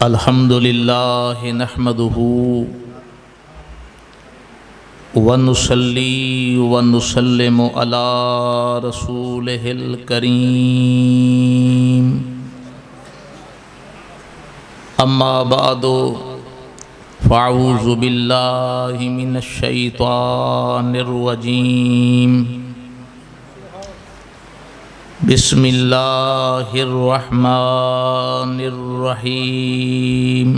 الحمدللہ نحمدہ ونصلی ونسلم علی رسولہ الکریم اما بعد فاعوذ باللہ من الشیطان الرجیم بسم اللہ الرحمن الرحیم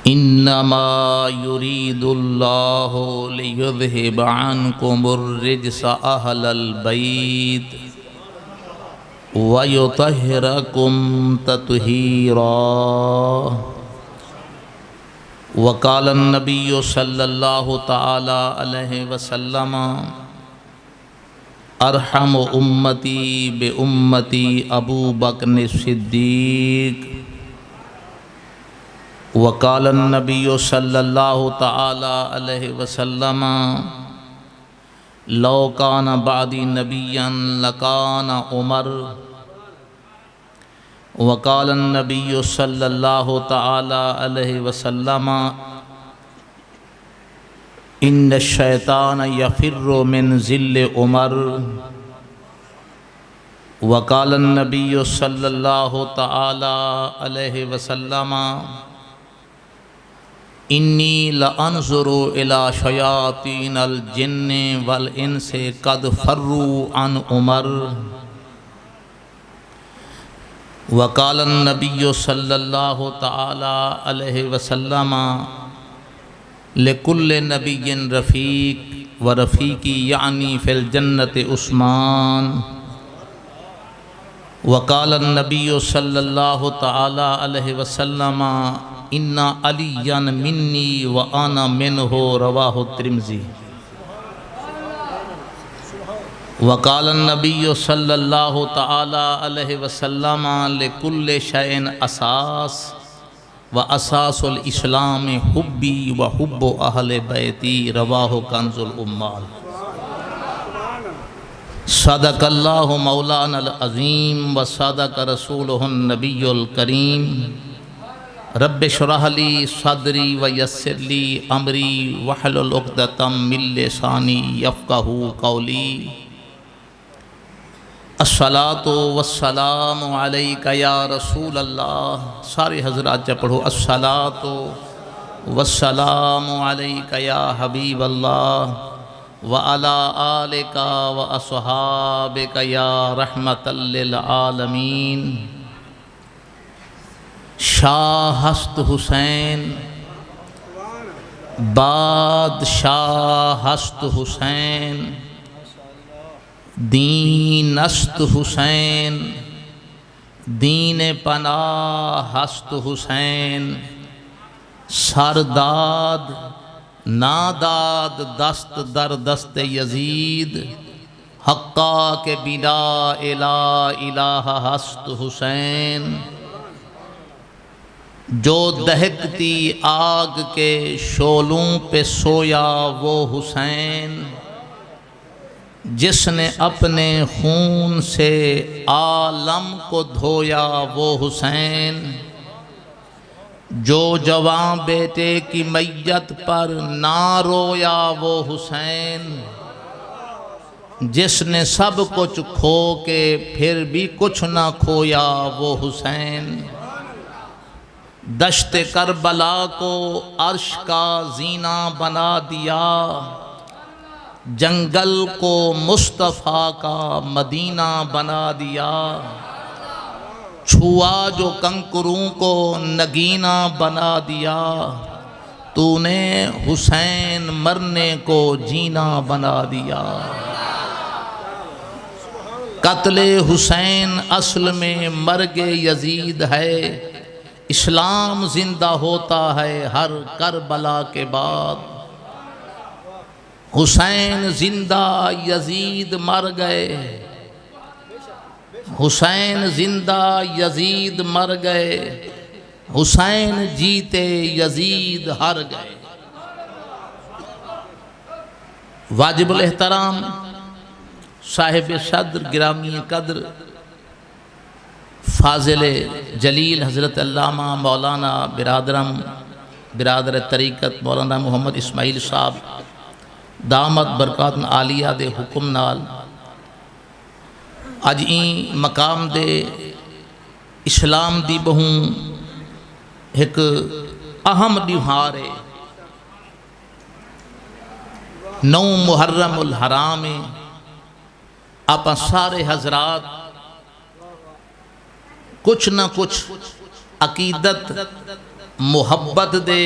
انما یرید اللہ لیذہب عنکم الرجس اہل البیت وَيُطَهِّرَكُمْ تَطْهِيرًا وقال النبی صلی اللہ تعالی علیہ وسلم ارحم امتی بامتی ابو بکر الصدیق وقال النبی صلی اللہ تعالی علیہ وسلم لو کان بعدی نبیا لکان عمر وقال النبی صلی اللہ تعالی علیہ وسلم ان الشیطان یفر من ذل عمر وقال النبی صلی اللہ تعالی علیہ وسلم انی لانظر الی شیاطین الجن والانس قد فروا عن عمر وقال النبی صلی اللہ تعالی علیہ وسلم لکل نبی رفیق ورفیقی یعنی فی الجنت عثمان وقال النبی صلی اللہ تعالی علیہ وسلم ان علی منی وانا منہ رواہ الترمذی وقال النبی صلی اللہ تعالی علیہ وسلم لکل شیء اساس واساس الاسلام حبی وحب اہل بیتی رواہ کنز الامال صدق اللہ مولانا العظیم وصدق رسولہ النبی الکریم رب اشرح لی صدری ویسر لی امری واحلل عقدۃ من لسانی یفقہوا قولی الصلاۃ والسلام علیک یا رسول اللہ سارے حضرات جب پڑھو الصلاۃ والسلام علیک یا حبیب اللہ وعلی آلک واصحابک یا رحمۃ للعالمین شاہ ہست حسین بادشاہ ہست حسین دین است حسین دین پناہ ہست حسین سرداد ناداد دست در دست یزید حقا کے بلا الہ ہست حسین جو دہکتی آگ کے شعلوں پہ سویا وہ حسین جس نے اپنے خون سے عالم کو دھویا وہ حسین جو جوان بیٹے کی میت پر نہ رویا وہ حسین جس نے سب کچھ کھو کے پھر بھی کچھ نہ کھویا وہ حسین دشت کربلا کو عرش کا زینہ بنا دیا جنگل کو مصطفیٰ کا مدینہ بنا دیا چھوا جو کنکروں کو نگینہ بنا دیا تو نے حسین مرنے کو جینا بنا دیا قتل حسین اصل میں مرگ یزید ہے اسلام زندہ ہوتا ہے ہر کربلا کے بعد حسین زندہ یزید مر گئے حسین زندہ یزید مر گئے حسین جیتے یزید ہار گئے واجب الاحترام صاحب صدر گرامی قدر فاضل جلیل حضرت علامہ مولانا برادر طریقت مولانا محمد اسماعیل صاحب دامت برکات عالیہ دے حکم نال اج این مقام دے اسلام دی بہوں ایک اہم دیوہار ہے 9 محرم الحرام ہے آپ سارے حضرات کچھ نہ کچھ عقیدت محبت دے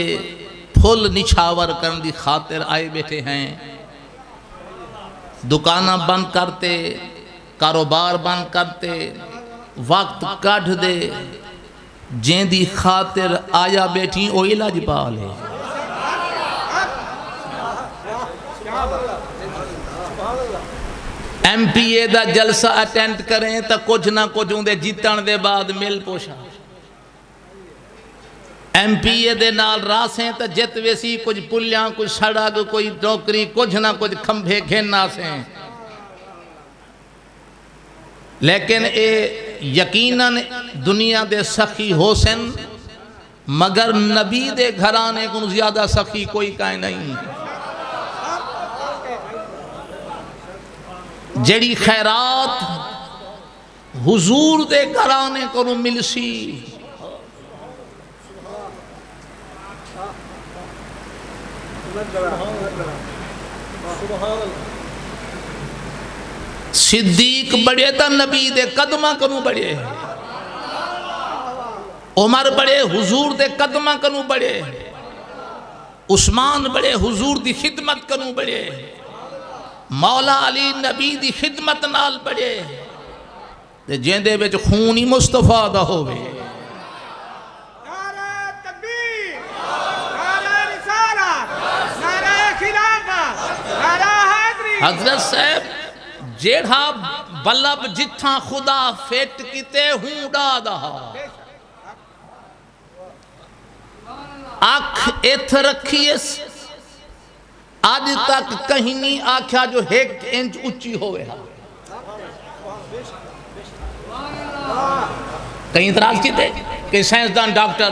پھل نچھاور کرن دی خاطر آئے بیٹھے ہیں دکانہ بند کرتے کاروبار بند کرتے وقت کڑھ دے جین دی خاطر آیا بیٹھی او علاج پال ہے ایم پی اے دا جلسہ اٹینڈ کریں تا کچھ نہ کچھ اندے جیتن دے بعد مل پوشا ایم پی اے دے نال راسیں تا جت ویسی کچھ پلیاں کچھ سڑک کوئی نوکری کچھ نہ کچھ کھمبے گھننا سے لیکن اے یقیناً دنیا دے سخی ہو سن مگر نبی دے گھرانے کو زیادہ سخی کوئی کائیں نہیں جڑی خیرات حضور دے گھرانے کو مل سی صدیق بڑے تا نبی دے قدمہ کنو بڑے عمر بڑے حضور دے قدمہ کنو بڑے عثمان بڑے حضور دی خدمت کنو بڑے مولا علی نبی دی خدمت نال بڑے جن دے وچ خونی مصطفیٰ دا ہوئے نعرہ تکبیر نعرہ رسالت نعرہ خلافت نعرہ حیدری حضرت صاحب جیڑھا بلب جتھاں خدا فیٹ کیتے ہوں ڈادا آنکھ ایتھ رکھیس آج تک کہیں نہیں آکھیا جو 1 انچ اچھی ہوئے کہیں اعتراض کی دے کہ سائنسدان ڈاکٹر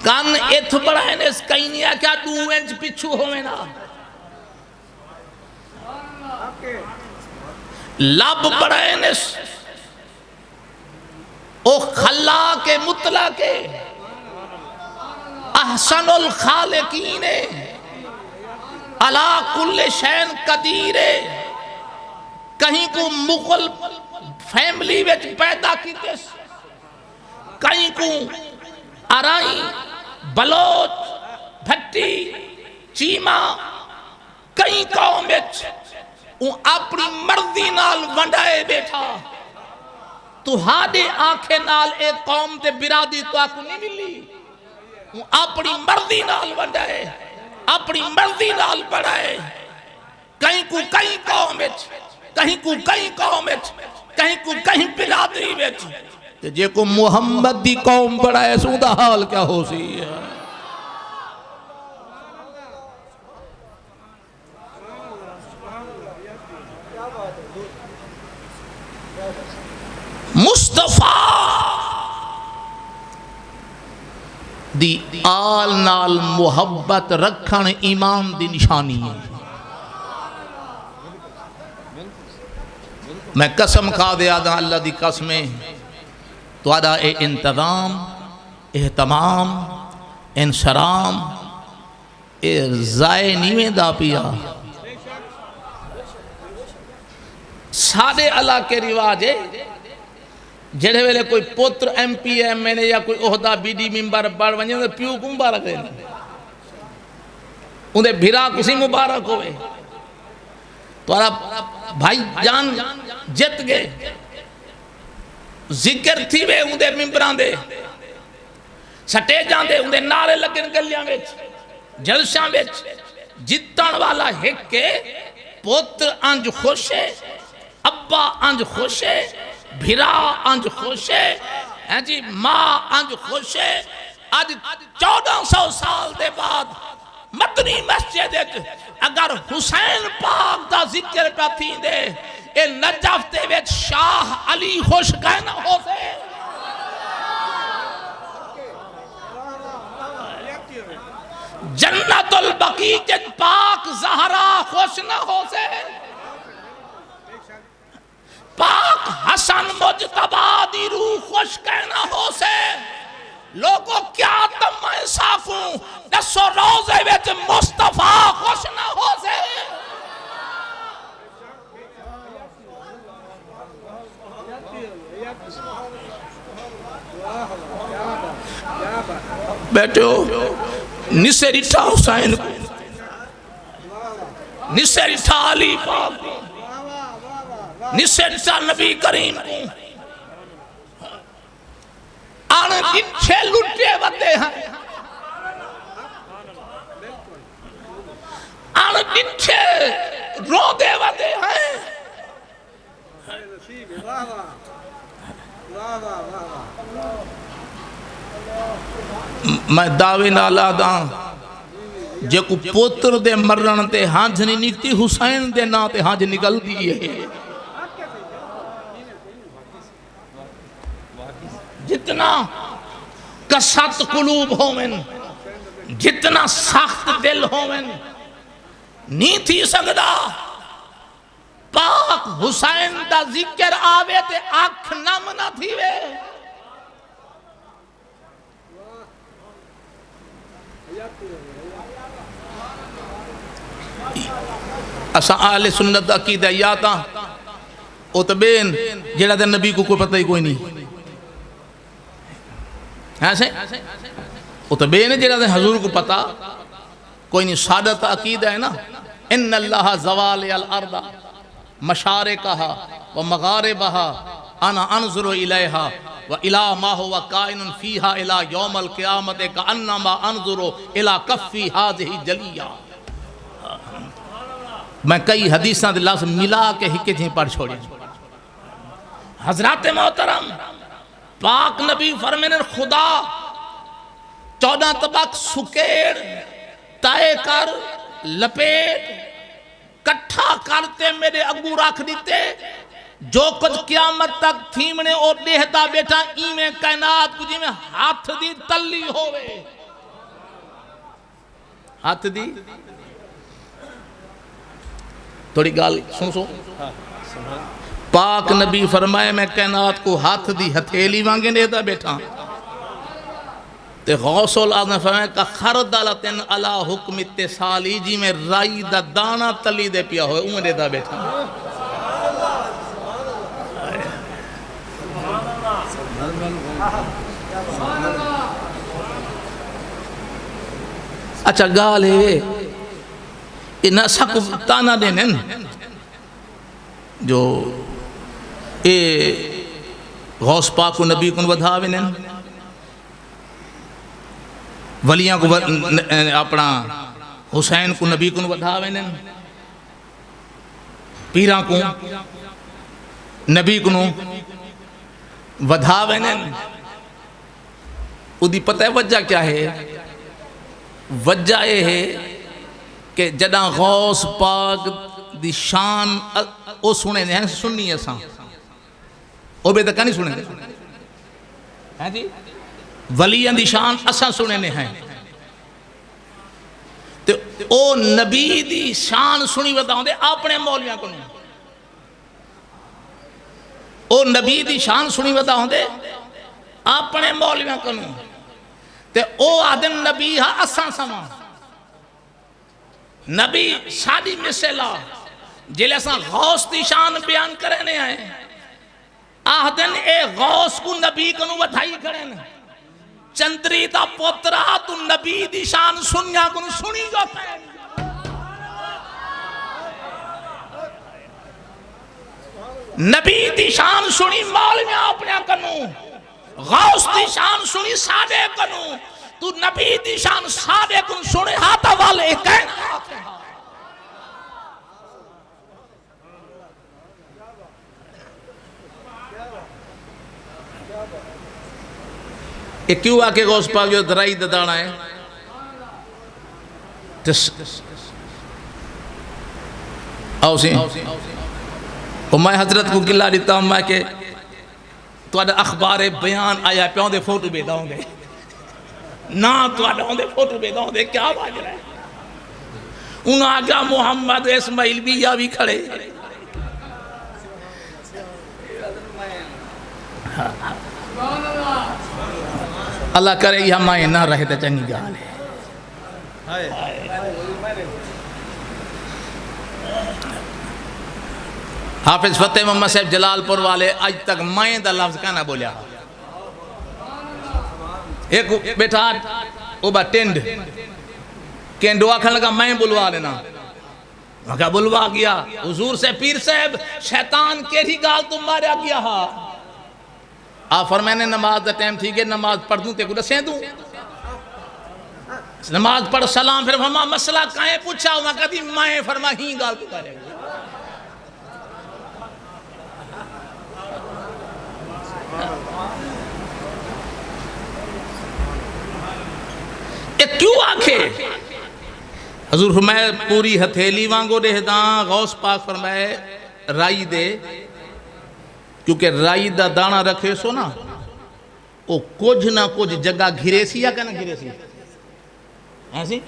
کان ایتھ بڑا ہے نیس کہیں نہیں آکھیا 2 انچ پچھو ہوئے نا لب بڑا ہے نیس او خلا کے مطلع کے احسن الخالقین علا کل شین قدیر کہیں کو مغل فیملی ویچ پیدا کی تیس کہیں کو آرائی بلوچ بھٹی چیمہ کہیں قوم ویچ اپنی مرضی نال ونڈائے بیٹھا تو ہاڈے آنکھیں نال ایک قوم تے برادری تو آکو نہیں ملی اپنی مرضی نال ونڈائے اپنی مرضی نال بڑھائے کہیں کو کہیں قوم وچ کہیں کو کہیں قوم وچ کہیں کو کہیں برادری وچ جے کو محمد دی قوم بڑھائے سو دا حال کیا ہو سی ہے مصطفیٰ دی آل نال محبت رکھن ایمان دی نشانی ہے میں قسم کھا دے آدھا اللہ دی قسمیں تو آدھا اے انتظام احتمام انسرام اے زائے نیویں دا پیا سادے اللہ کے رواج ہے جڑے ویلے کوئی پوتر ایم پی ایم میں نے یا کوئی عہدہ بی ڈی ممبر بڑھ ونجے انہیں پیو کو مبارک دینا انہیں بھیرا کسی مبارک ہوئے تو آپ بھائی جان جت گئے ذکر تھی وے انہیں ممبران دے سٹے جان دے انہیں نعرے لگن گلیاں ویچ جلشاں ویچ جتن والا ہک کے پوتر انج خوش ہے ابا انج خوش ہے بھیرا انج خوش ہے جی ماں انج خوش ہے آج 1400 سال دے بعد مدنی مسجد اگر حسین پاک دا ذکر پہ تھی دے اے نجف دے وچ شاہ علی خوش کہنا ہو سے جنت البقیع جن پاک زہرا خوش نہ ہو سے پاک حسن مجتبی دی روح خوش کہنا ہو سے لوگوں کیا تم میں صافوں دسو روزے وچ مصطفیٰ خوش نہ ہو سے بیٹھو نسے رٹھا حسین کو نسے رٹھا علی پاک کو نسے رٹھا نبی کریم کو آنے جنچے لٹے وتے ہیں آنے جنچے رو دے وتے ہیں میں دعوے نالا داں جے کو پوتر دے مرن تے ہانج نہیں نکتی حسین دے نا تے ہانج نکل دیئے جتنا کسات قلوب ہومن جتنا سخت دل ہومن نہیں تھی سکدا پاک حسین دا ذکر آوے تے آنکھ نم نہ تھی وے اسا آل سنت عقیدہ یاتا او تبین جیڑا دے نبی کو کوئی پتہ ہی کوئی نہیں ایسے او تبین جیڑا دے حضور کو پتہ کوئی نہیں سادت عقیدہ ہے نا ان اللہ زوال الارض مشارقہا و مغاربہا انا انظر الیہا وَإِلَى مَا هُوَ قَائِنٌ فِيهَا إِلَى يَوْمَ الْقِيَامَةِ كَأَنَّمَا أَنظُرُ إِلَى كَفِّ هَذِهِ جَلِيًّا میں کئی حدیثاں دے لازم ملا کے ہکے جہیں پڑھ چھوڑی حضرات محترم پاک نبی فرمین خدا 14 طبق سکیڑ تائے کر لپیٹ کٹھا کرتے میرے اگو رکھ دیتے جو کچھ قیامت تک تھیمنے اور دیہتا بیٹا ایمیں کائنات کو جی میں ہاتھ دی تلی ہوئے ہاتھ دی تھوڑی گال سن پاک نبی فرمائے میں کائنات کو ہاتھ دی ہتھیلی وانگے دیتا بیٹا تے غوث العظم فرمائے کہ خردالتن علا حکم اتصالی جی میں رائی دا دانا تلی دے پیا ہوئے اوہ دیتا بیٹا اچھا گال ہے انہا سکو تانا دینن جو اے غوث پاک کو نبی کن ودھاوینن ولیاں کو اپنا حسین کو نبی کن ودھاوینن پیران کو نبی کنو ودھاوینن او دی پتہ ہے وجہ کیا ہے وجہ یہ ہے کہ جدہ غوث پاک دی شان او سنے ہیں سننی ایسا او بے تکا نہیں سنے ہیں جی ولیان دی شان اساں سنے ہیں تو او نبی دی شان سنی بتاؤں دے اپنے مولیاں کو نہیں او نبی دی شان سنی بتاؤں دے اپنے مولیاں کو نہیں تے او آدم نبی ہاں اساں سما نبی ساڑی مثلا جلے ساں غوث دی شان بیان کرنے آئے آدن اے غوث کو نبی کنو بدھائی کرنے چندری دا پوترا تو نبی دی شان سنیا کنو سنی جو پہنے نبی دی شان سنی مولیاں اپنے کنو غوث دی شان سنی سادے کنو تو نبی دی شان سادے کن سنے ہاتھا والے کہنا یہ کیوں آکے غوث پاک جو درائی ددانا ہے آؤ سی اور میں حضرت کو گلہ دیتا ہوں میں کہ تو اخبار بیان آیا پیوں دے فوٹو بے داؤں دے نا تو دے فوٹو بے داؤں دے کیا باج رہا ہے انہوں آگا محمد اسماعیل بھی یا بھی کھڑے اللہ کرے یہ ہمائیں نہ رہے تو چنگی گال ہے حافظ فتح محمد صاحب جلال پور والے آج تک مائیں دا لفظ کا نہ بولیا ایک بیٹھا اوبا ٹینڈ کینڈو آکھن لگا میں بلوا لینا مگا بلوا گیا حضور سے پیر صاحب شیطان کیڑی گال تم ماریا گیا ہا آپ فرمائنے نماز دا ٹائم تھی گئے نماز پڑھ دوں تے کو دسیں دوں نماز پڑھ سلام پھر فرما مسئلہ کائیں پوچھا ہوں میں کہتی میں فرما ہی گال تو کرے گا ایک کیوں آکھے حضور فرمائے پوری ہتھیلی وانگو دے داں غوث پاک فرمائے رائی دے کیونکہ رائی دا دانا رکھے سو نا وہ کچھ نہ کچھ جگہ گھرے سی یا کہنا گھرے سی ایسی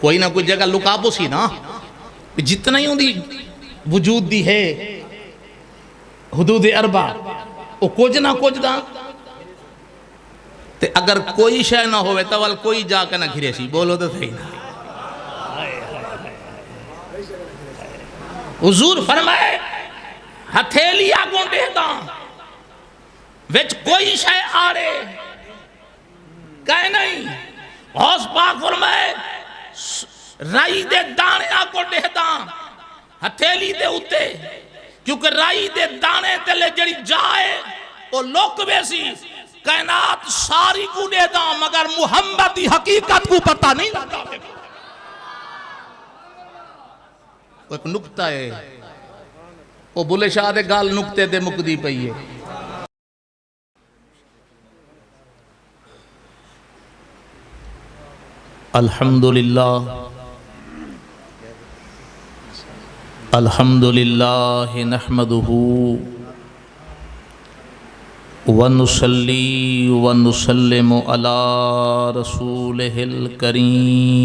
کوئی نہ کوئی جگہ لکابو سی نا جتنا ہی ہوں دی وجود دی ہے حدود اربع وہ کچھ نہ کچھ دا تے اگر کوئی شے نہ ہوئے تو وال کوئی جا کے نہ گھرے سی بولو تو صحیح نہ حضور فرمائے ہتھیلی آگوں دیتا وچ کوئی شے آرے کہے نہیں غوث پاک فرمائے رائی دے دانے آگوں دیتا ہتھیلی دے اتے کیونکہ رائی دے دانے تے لے جڑی جائے وہ لوک بیسی کائنات ساری کو دے دا مگر محمد دی حقیقت کو پتہ نہیں لگا وہ ایک نکتہ ہے وہ بلے شاہ دے گال نکتے دے مقدی پئی ہے الحمدللہ الحمدللہ نحمدہ ونصلی ونسلم علی رسولہ الکریم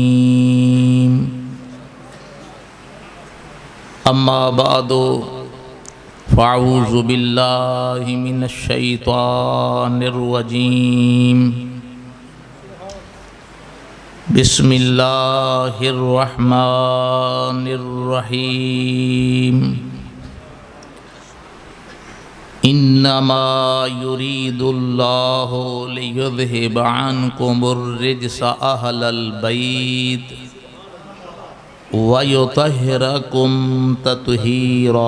اما بعد فاعوذ باللہ من الشیطان الرجیم بسم اللہ الرحمن الرحیم انما يريد الله ليذهب عنكم الرجس اهل البيت ويطهركم تطهيرا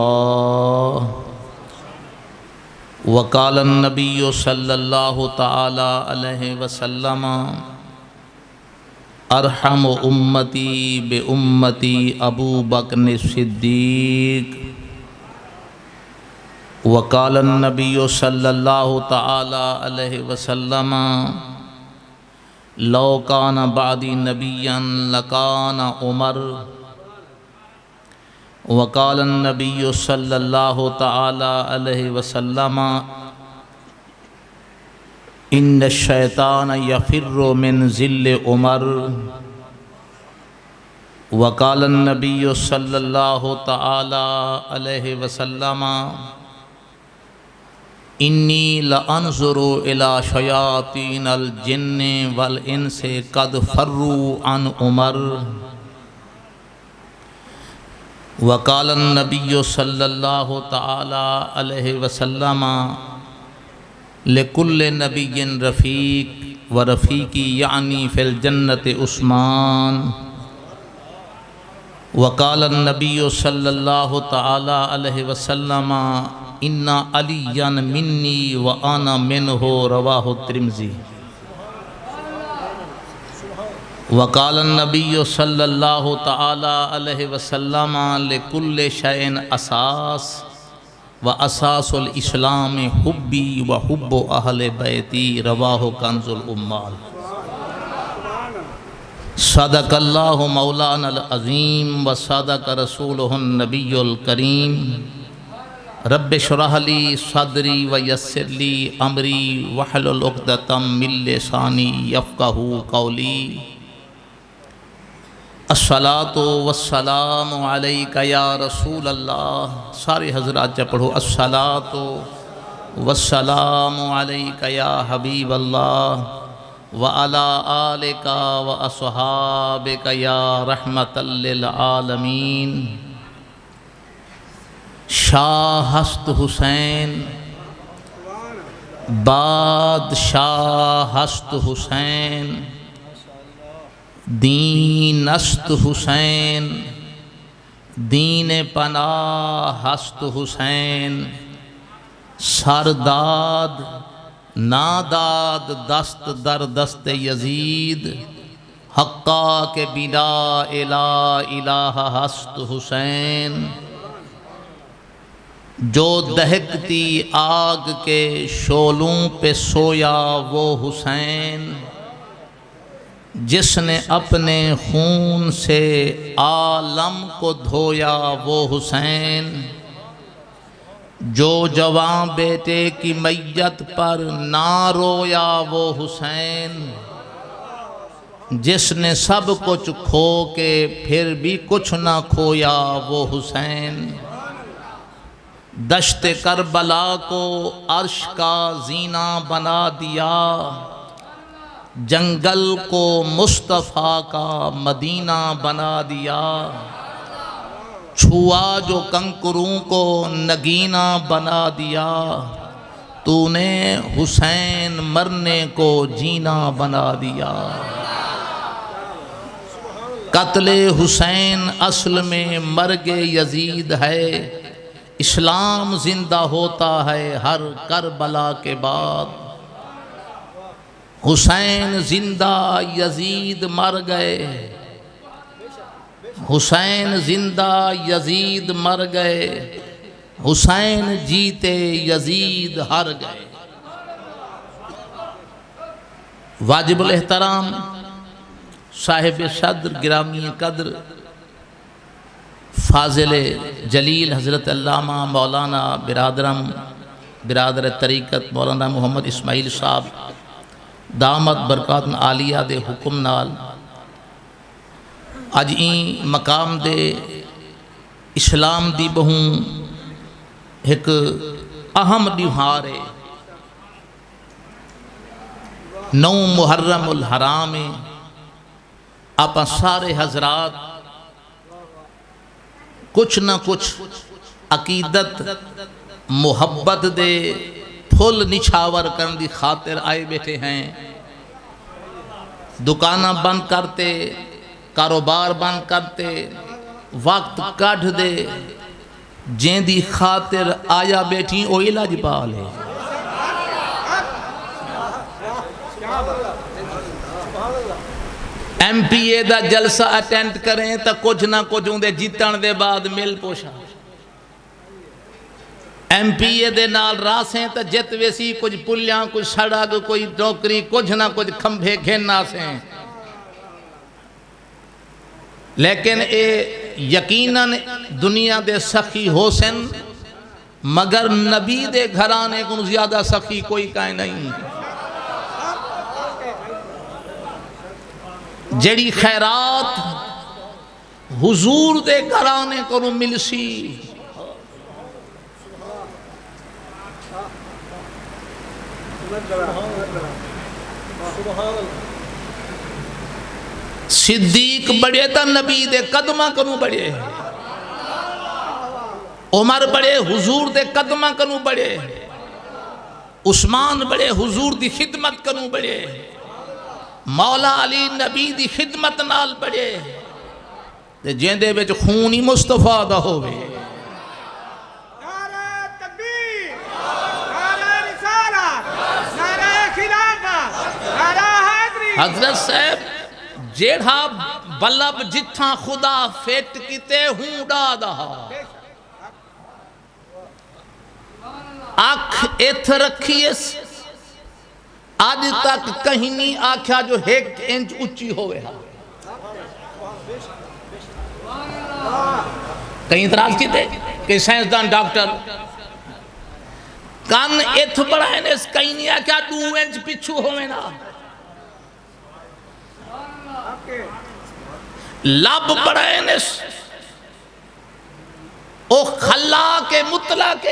وقال النبي صلى الله تعالى عليه وسلم ارحم امتی بامتی ابو بکر الصدیق وقال النبی صلی اللہ تعالی علیہ وسلم لو کان بعدی نبیا لکان عمر وقال النبی صلی اللہ تعالی علیہ وسلم ان الشیطان یفر من ذل عمر وقال النبی صلی اللہ تعالی علیہ وسلم انی لانظر الی شیاطین الجن والانس قد فروا عن عمر وقال النبی صلی اللہ تعالی علیہ وسلم لکل نبی رفیق و رفیقی یعنی فی الجنت عثمان وقال النبی صلی اللہ تعالی علیہ وسلم ان علی منی و انا منہ رواہ الترمذی وقال النبی صلی اللہ تعالی علیہ وسلم لکل شیء اساس و اساس الاسلام حبی و حب اہل بیتی رواہ کنز الامال صدق اللہ مولانا العظیم و صدق رسولہ النبی الکریم رب اشرح لی صدری ویسر لی امری واحلل عقدۃ من لسانی یفقہوا قولی الصلاۃ والسلام علیک یا رسول اللہ. سارے حضرات جب پڑھو الصلاۃ والسلام علیک یا حبیب اللہ وعلی آلک واصحابک یا رحمۃ للعالمین. شاہ ہست حسین بادشاہ ہست حسین دین است حسین دین پناہ ہست حسین سرداد ناداد دست در دست یزید حقا کے بلا الہ ہست حسین. جو دہکتی آگ کے شعلوں پہ سویا وہ حسین جس نے اپنے خون سے عالم کو دھویا وہ حسین. جو جوان بیٹے کی میت پر نہ رویا وہ حسین جس نے سب کچھ کھو کے پھر بھی کچھ نہ کھویا وہ حسین. دشت کربلا کو عرش کا زینہ بنا دیا جنگل کو مصطفیٰ کا مدینہ بنا دیا. چھوا جو کنکروں کو نگینہ بنا دیا تو نے حسین مرنے کو جینا بنا دیا. قتل حسین اصل میں مرگ یزید ہے اسلام زندہ ہوتا ہے ہر کربلا کے بعد. حسین زندہ یزید مر گئے حسین زندہ یزید مر گئے حسین جیتے یزید ہر گئے. واجب الاحترام صاحب صدر گرامی قدر فاضل جلیل حضرت علامہ مولانا برادر طریقت مولانا محمد اسماعیل صاحب دامت برکات عالیہ دے حکم نال اج این مقام دے اسلام دی بہوں ایک اہم دیوہار ہے. 9 محرم الحرام ہے. آپ سارے حضرات کچھ نہ کچھ عقیدت محبت دے پھل نچھاور کرن دی خاطر آئے بیٹھے ہیں. دکانہ بند کرتے کاروبار بند کرتے وقت کڑھ دے جین دی خاطر آیا بیٹھی او علاج پال ہے. ایم پی اے دا جلسہ اٹینڈ کریں تا کچھ نہ کچھ اندے جیتن دے بعد مل پوشا. ایم پی اے دے نال راسیں تا جت ویسی کچھ پلیاں کچھ سڑک کوئی ڈوکری کچھ نہ کچھ کھمبے گھننا سے. لیکن اے یقیناً دنیا دے سخی ہو سن مگر نبی دے گھرانے کو زیادہ سخی کوئی کائیں نہیں. جڑی خیرات حضور دے گھرانے کو ملسی صدیق بڑے تا نبی دے قدمہ کنو بڑے عمر بڑے حضور دے قدمہ کنو بڑے عثمان بڑے حضور دی خدمت کنو بڑے مولا علی نبی دی خدمت نال بڑے تے جیندے بچ خونی مصطفیٰ دا ہوئے. نعرہ تکبیر نعرہ رسالت نعرہ خلافت نعرہ حیدری. حضرت صاحب جیڑھا بلب جتھاں خدا فیٹ کیتے ہوں ڈادا آنکھ ایتھ رکھیس آج تک کہیں نہیں آکھا جو 1 انچ اچھی ہوئے ہاں. کہیں اعتراض کیتے کہ سائنسدان ڈاکٹر کان ایتھ بڑا ہے اس کہیں نہیں کیا 2 انچ پچھو ہوئے نا لب بڑا ہے اس او خلاق مطلق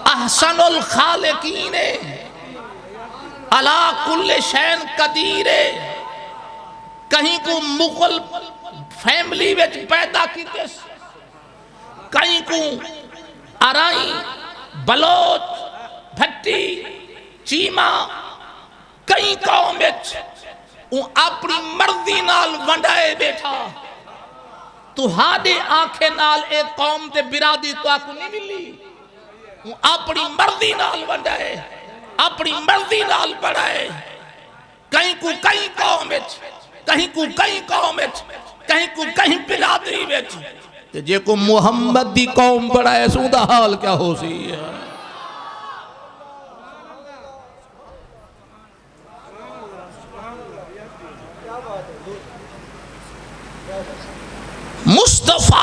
احسن الخالقین علا کل شین قدیر کہیں کو مغل فیملی وچ پیدا کیتے کہیں کو آرائی بلوچ بھٹی چیما کئی قوم وچ اپنی مرضی نال ونڈائے بیٹھا تو ہاڈے آنکھیں نال ایک قوم تے برادری تو آکو نہیں ملی اپنی مرضی نال ونڈائے اپنی مرضی نال بڑھائے کہیں کو کئی قوم وچ کہیں کو کئی قوم وچ کہیں کو کہیں برادری وچ کہ جے کو محمد دی قوم بڑھائے سو دا حال کیا ہو سی ہے مصطفیٰ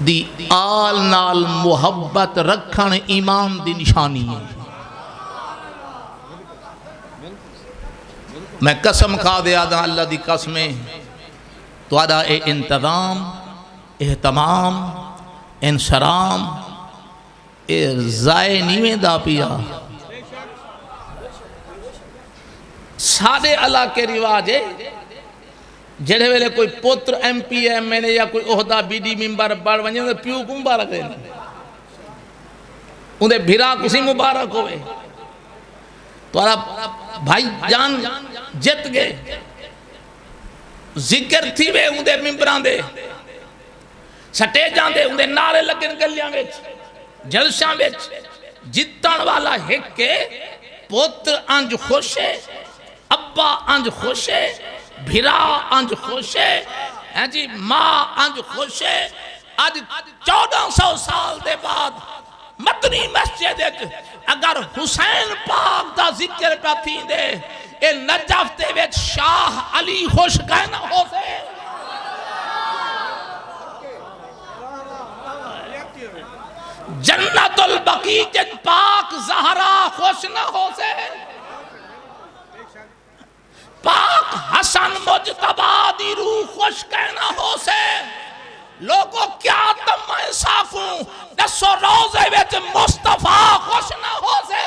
دی آل نال محبت رکھن ایمان دی نشانی ہے میں قسم کھا دے آدھا اللہ دی قسمیں تو آدھا اے انتظام اہتمام انسرام اے زائے نیویں دا پیا سادے اللہ کے رواج ہے جڑے ویلے کوئی پوتر ایم پی ایم این اے یا کوئی عہدہ بی ڈی ممبر بڑھ ونجے انہیں پیو کو مبارک دے انہیں بھیرا کسی مبارک ہوئے تو آپ بھائی جان جت گئے ذکر تھی وے انہیں ممبران دے سٹے جان دے انہیں نعرے لگن گلیاں ویچ جلشاں ویچ جتن والا ہک کے پوتر انج خوش ہے ابا انج خوش ہے بھیرا انج خوش ہے جی ماں انج خوش ہے آج 1400 سال دے بعد مدنی مسجد اگر حسین پاک دا ذکر پہ تھی دے اے نجف دے ویچ شاہ علی خوش کہنا ہو سے جنت البقیع جن پاک زہرا خوش نہ ہو سے پاک حسن مجتبہ دی روح خوش کہنا ہو سے لوگوں کیا تم انصافوں دسو روزے ویچ مصطفیٰ خوش نہ ہو سے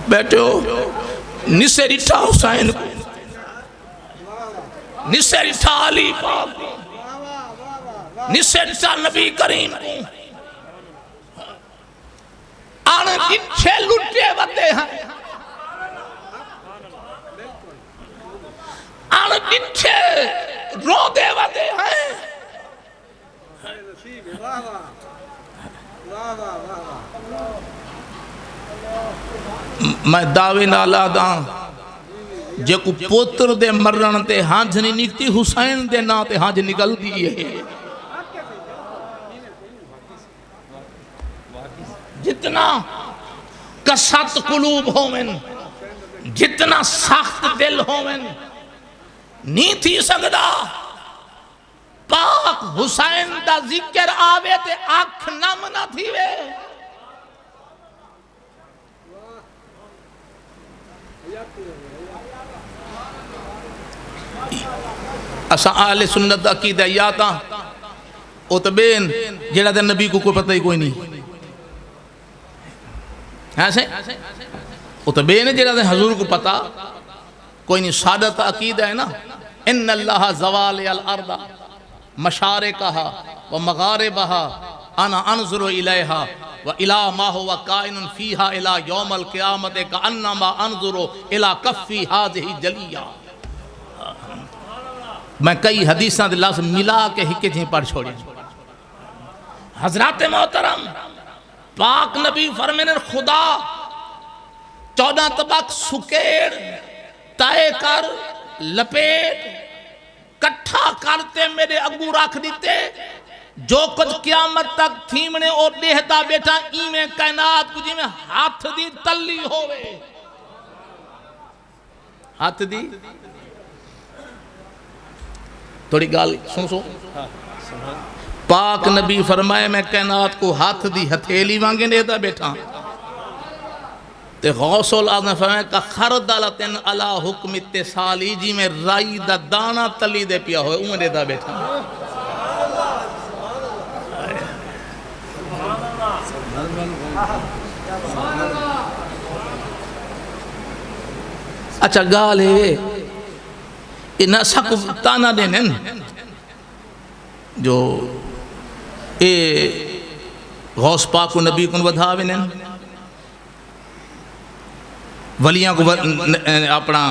بیٹھو نسے رٹھا حسین کو نسے رٹھا علی پاک کو نسے رٹھا نبی کریم کو آنے جنچے لٹے وتے ہیں آنے جنچے رو دے وتے ہیں میں دعوے نالا داں جے کو پوتر دے مرن تے ہانج نہیں نکتی حسین دے نا تے ہانج نکل دیئے جتنا کسات قلوب ہومن جتنا سخت دل ہومن نہیں تھی سکتا پاک حسین دا ذکر آوے تے آنکھ نم نہ تھی وے اساں آل سنت عقیدہ یاتا اتبین جیڑا دے نبی کو کوئی پتہ ہی کوئی نہیں ایسے اتبین جیڑا دے حضور کو پتہ کوئی نہیں سادت عقیدہ ہے نا ان اللہ زوال الارض مشارقہا و مغاربہا انا انظر الیہا و الہ ما ہوا کائن فیہا الہ یوم القیامت کانما انظر الہ کفی ہذہ جلیہ میں کئی حدیثاں دے لفظ ملا کے ہکے جہیں پڑھ چھوڑی حضرات محترم پاک نبی فرمین خدا 14 طبق سکیڑ تائے کر لپیٹ کٹھا کرتے میرے اگو رکھ دیتے جو کچھ قیامت تک تھیمنے اور دیہتا بیٹھا ایمیں کائنات کو جی میں ہاتھ دی تلی ہوئے ہاتھ دی تھوڑی گال سن پاک نبی فرمائے میں کائنات کو ہاتھ دی ہتھیلی وانگے دیتا بیٹھا تے غوث العظم فرمائے کہ خردلتن علا حکم اتصالی جی میں رائی دا دانا تلی دے پیا ہوئے انہیں دیتا بیٹھا اچھا گال ہے انہا سکو تانا دینن جو اے غوث پاک و نبی کن ودھاوینن ولیاں کو اپنا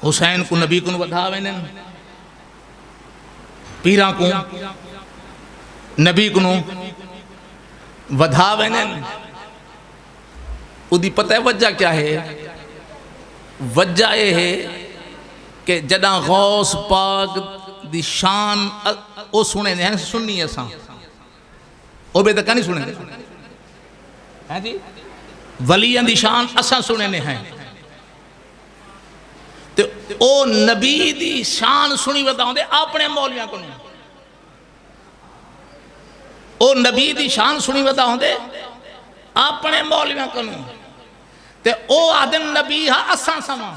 حسین کو نبی کن ودھاوینن پیران کو نبی کنو ودھاوینن ادھی پتہ ہے وجہ کیا ہے وجہ یہ ہے کہ جدہ غوث پاک دی شان او سنے ہیں سننی ہے سان او بے تکا نہیں سنے ہیں جی ولیان دی شان اساں سنے ہیں تو او نبی دی شان سنی بتاؤں دے اپنے مولیاں کو نہیں او نبی دی شان سنی بتاؤں دے اپنے مولیاں کو نہیں تے او آدم نبی ہاں اساں سما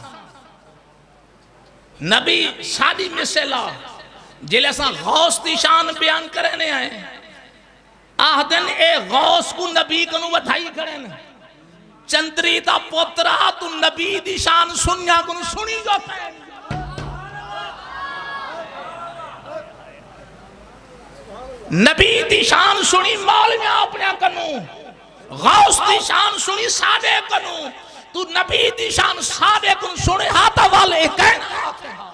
نبی ساڑی مثلا جلے ساں غوث دی شان بیان کرنے آئے آدن اے غوث کو نبی کنو بتائی کرنے چندری دا پوترا تو نبی دی شان سنیا کنو سنی جو پہن نبی دی شان سنی مولیاں اپنے کنو غوث دی شان سنی سادے کنو تو نبی دی شان سادے کنو سنے ہاتھا والے کہنا آتے ہیں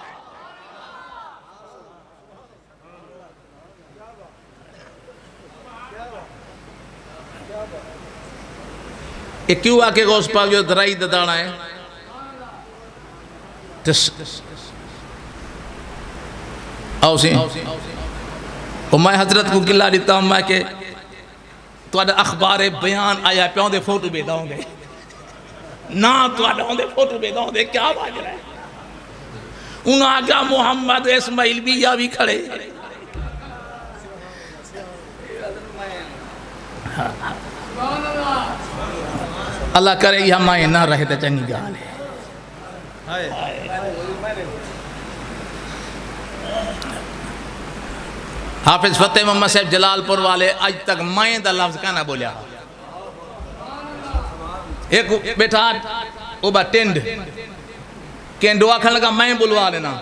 یہ کیوں آکے غوث پاک جو درائی ددانا ہے آؤ سی اور میں حضرت کو گلہ دیتا ہوں میں کہ تو آدھا اخبار بیان آیا پیوں دے فوٹو بے داؤں دے نا تو آدھا دے فوٹو بے داؤں دے کیا باج رہا ہے انہوں آگا محمد اسماعیل بھی یا بھی کھڑے اللہ کرے یہ ہمائیں نہ رہے تھے چنگی گال ہے حافظ فتح محمد صاحب جلال پور والے آج تک مائیں دا لفظ کہنا بولیا ایک بیٹھا اوبا ٹینڈ کینڈو آکھن لگا مائیں بلوا لینا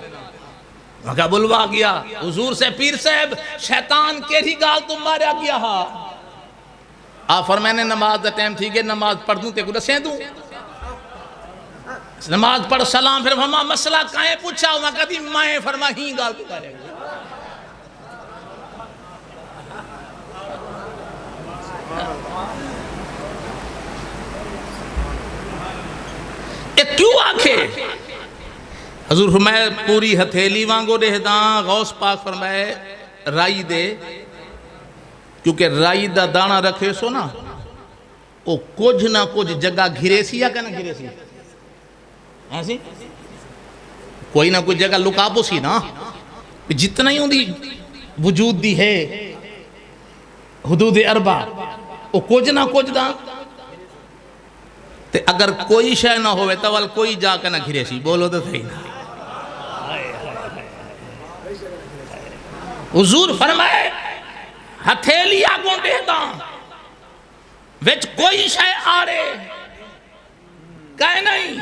مگا بلوا گیا حضور سے پیر صاحب شیطان کیری گال تم ماریا گیا ہاں آپ فرمائے نے نماز دا ٹائم تھی گئے نماز پڑھ دوں تے کو دسیں دوں نماز پڑھ سلام پھر فرما مسئلہ کائیں پوچھا ہوں میں کہتی مائیں فرما ہی گال تو کرے گا کیوں آکھے حضور فرمائے پوری ہتھیلی وانگو دے داں غوث پاک فرمائے رائی دے کیونکہ رائی دا دانا رکھے سو نا او کچھ نہ کچھ جگہ گھرے سی یا کہنا گھرے سی ایسی کوئی نہ کوئی جگہ لکابو سی نا جتنا ہی ہوں دی وجود دی ہے حدود اربع او کچھ نہ کچھ دا تے اگر کوئی شے نہ ہوئے تو کوئی جا کے نہ گھرے سی بولو تو صحیح نا حضور فرمائے ہتھیلی آگوں دیتا وچ کوئی شے آرے کہے نہیں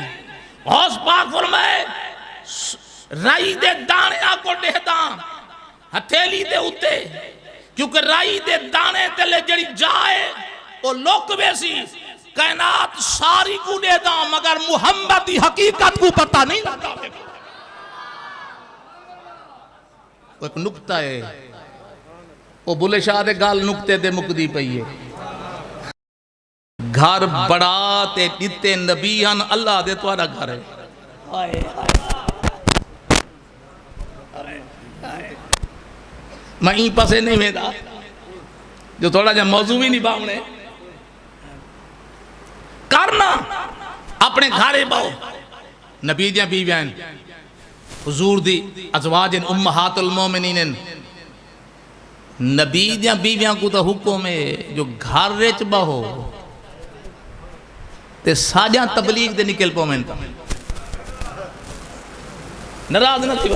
غوث پاک فرمائے رائی دے دانے آگوں دیتا ہتھیلی دے اتے کیونکہ رائی دے دانے تلے جڑی جائے وہ لوک بیسی کائنات ساری کو دیتا مگر محمد دی حقیقت کو پتہ نہیں لگتا ایک نکتہ ہے وہ بلے شاہ دے گال نکتے دے مقدی پئیے گھر بڑا تے دیتے نبیان اللہ دے توارا گھر ہے میں این پسے نہیں میدا جو تھوڑا جا موضوع بھی نہیں باؤنے کرنا اپنے گھارے باؤ نبی دیاں بیویاں حضور دی ازواج امہات المومنین نبی دیاں بیویاں کو تو حکم ہے جو گھر رچ بہو تے ساجاں تبلیغ دے نکل پومن تا ناراض نہ تھی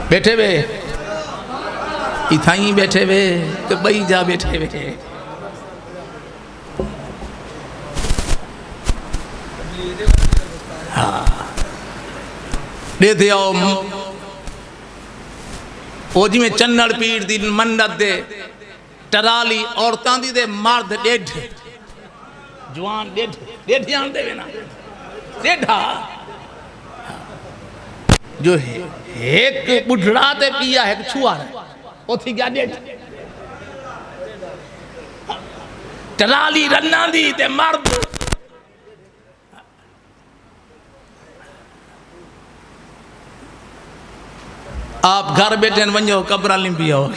بیٹھے بے اتھائیں بیٹھے بے کہ بئی جا بیٹھے بے دے دے آؤ او جی میں چنڑ پیڑ دی منت دے ٹرالی عورتان دی دے مرد ڈیڈھ جوان ڈیڈھ جان دے نا ڈیڈھا جو ایک بڑھڑا تے پیا ہے ایک چھوا ہے وہ تھی کیا ڈیڈھ ٹرالی رنہ دی تے مرد آپ گھر بیٹھے ونجو قبرہ لمبی ہو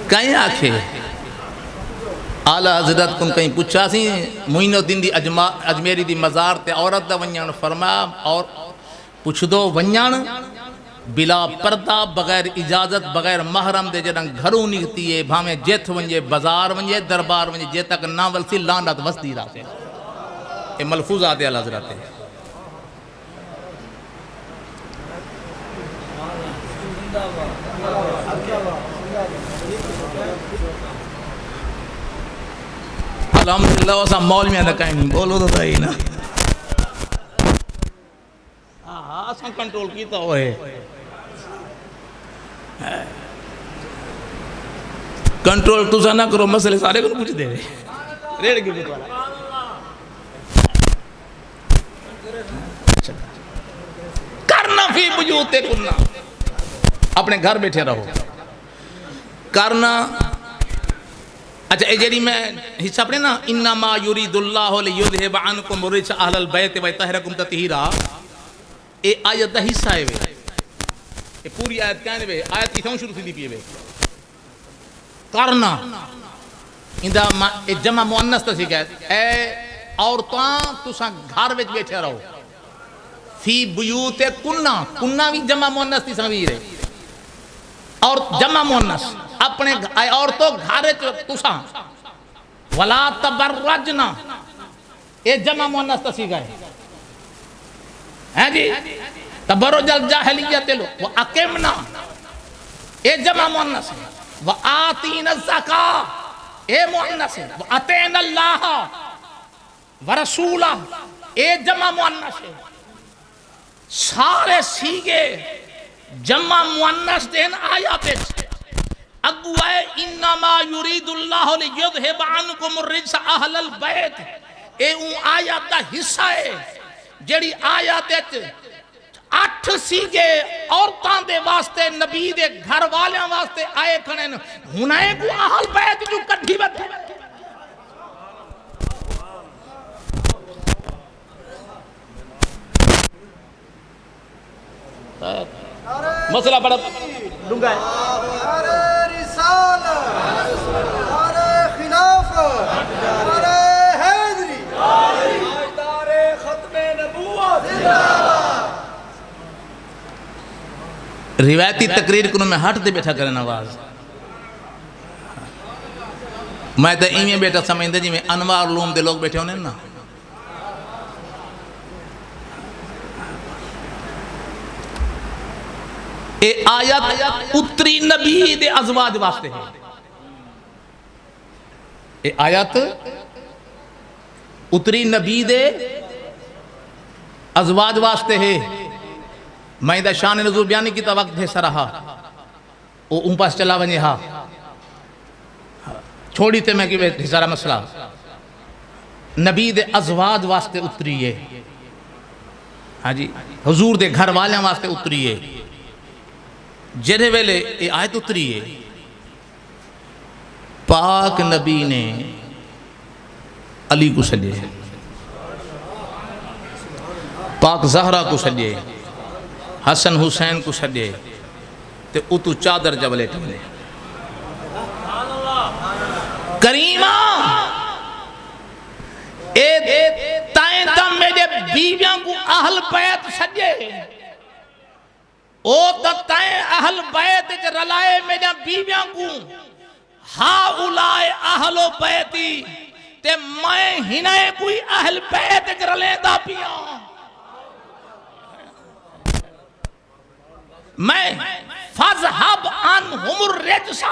کہیں آکھے اعلیٰ حضرت کن کہیں پوچھا سی معین الدین دی اجمیری دی مزار تے عورت دا ونجان فرمایا اور پوچھ دو ونجان بلا پردہ بغیر اجازت بغیر محرم دے جڑا گھروں نکتی ہے بھامیں جیت ونجے بازار ونجے دربار ونجے جے تک نہ ولسی لعنت وسدی راتے یہ ملفوظات اعلیٰ حضرت ہے الحمدللہ وسا مول میں دکھائیں نہیں بولو تو تھا ہی نا ہاں سن کنٹرول کیتا ہوئے کنٹرول تو سا نہ کرو مسئلے سارے کو پوچھ دے ریڑ کی بیت والا کرنا فی بیوتے کننا اپنے گھر بیٹھے رہو کرنا اچھا اے جیڑی میں حصہ پڑھے نا انما یرید اللہ لیذھب عنکم الرجس اہل البیت ویطہرکم تطہیرا اے آیت دا حصہ ہے وے اے پوری آیت کہنے وے آیت اتھوں شروع تھی پیے وے کرنا اندہ جمع مؤنث تا سی کہتے اے عورتاں تساں گھر وچ بیٹھے رہو فی بیوت کننا بھی جمع مؤنث تی سمجھ رہے اور جمع مؤنث اپنے عورتوں گھر تساں ولا تبرجنا اے جمع مؤنث تا سی گئے ہیں جی تبرج الجاہلیت لو واقمنا اے جمع مؤنث وآتین الزکاة اے مؤنث واتین اللہ ورسولہ اے جمع مؤنث سارے سیگے جمع مؤنث دین آیات اگو ہے انما یرید اللہ لیذھب عنکم الرجس اہل البیت اے اون آیات دا حصہ ہے جڑی آیات 8 سیگے عورتاں دے واسطے نبی دے گھر والیاں واسطے آئے کھڑے ہنے کو اہل بیت جو کٹھی بت مسئلہ بڑا ڈونگا ہے نعرہ رسالت نعرہ خلافت نعرہ حیدری تاجدار ختم نبوت روایتی تقریر کنوں میں ہٹ دے بیٹھا کریں آواز میں تو ایمیں بیٹھا سمجھتے جی میں انوار علوم دے لوگ بیٹھے ہونے نا اے آیت اتری نبی دے ازواج واسطے ہے اے آیت اتری نبی دے ازواج واسطے ہے میں دا شان نزول بیانی کی تا وقت ہے سرہا او ان پاس چلا ونجے ہاں چھوڑی تے میں کہ سارا مسئلہ نبی دے ازواج واسطے اتری ہے ہاں جی حضور دے گھر والیاں واسطے اتری ہے جڑے ویلے یہ آیت اتری ہے پاک نبی نے علی کو سجے پاک زہرا کو سجے حسن حسین کو سجے تے اتو چادر جبلے ٹھلے کریمہ تائیں تم میرے بیویاں کو اہل بیت سجے او تائیں اہل بیت رلائے میرے بیویاں کو ہا اولائے اہل بیتی تے میں ہنائے کوئی اہل بیت رلیں دا پیا میں فَذْهَبْ عَنْهُمُ الرِّجْسَ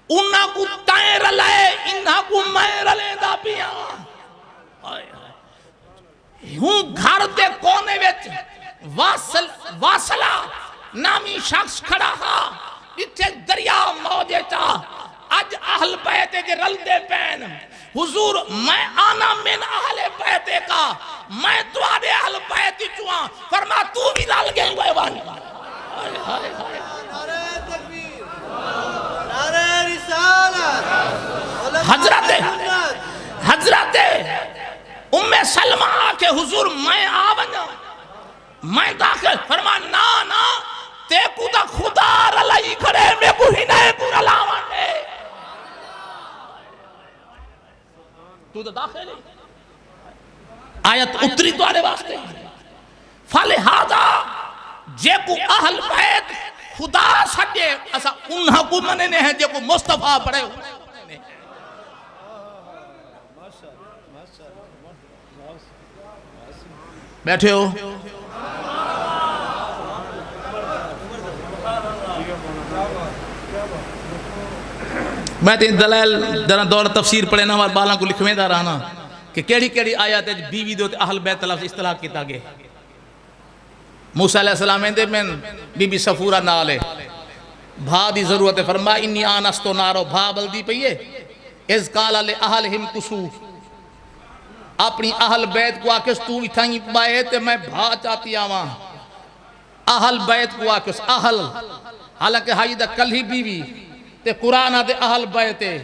انہاں کو تائیں رلائے انہاں کو میں رلیں دا پیا ہوں گھر دے کونے ویچ واصلہ نامی شخص کھڑا ہا اتھے دریا موجے چاہ اج اہل بیتے کے رل دے پین حضور میں آنا من اہل بیتے کا میں دوارے اہل بیتی چوہاں فرما تو بھی رل گئے ہوئے وانی نعرہ تکبیر نعرہ رسالت حضرت ام سلمہ آکے حضور میں آونا میں داخل فرما نا تے کو دا خدا رلائی کھڑے میں کو ہی نئے کو رلاوانے تو دا داخل آیت اتری تو آنے واسطے فلہذا جے کو اہل بیت خدا سجے اسا انہا کو مننے ہیں جے کو مصطفیٰ پڑھے ہوئے بیٹھے ہو میں تین دلائل درہ دور تفسیر پڑھے نا ہمارے بالاں کو لکھویں دا رہنا کہ کیڑی کیڑی آیات ہے بیوی دوتے اہل بیت لفظ اصطلاح کیتا گئے موسیٰ علیہ السلام دے میں بی بی صفورہ نالے بھا دی ضرورت فرما انی آنستو نارو بھا بلدی پئیے از قالا لے اہلہم کسو اپنی اہل بیت کو آکس تو اتھائیں بائے تے میں بھا چاہتی آواں اہل بیت کو آکس اہل حالانکہ ہائی دا کل ہی بیوی تے قرآن دے اہل بیتے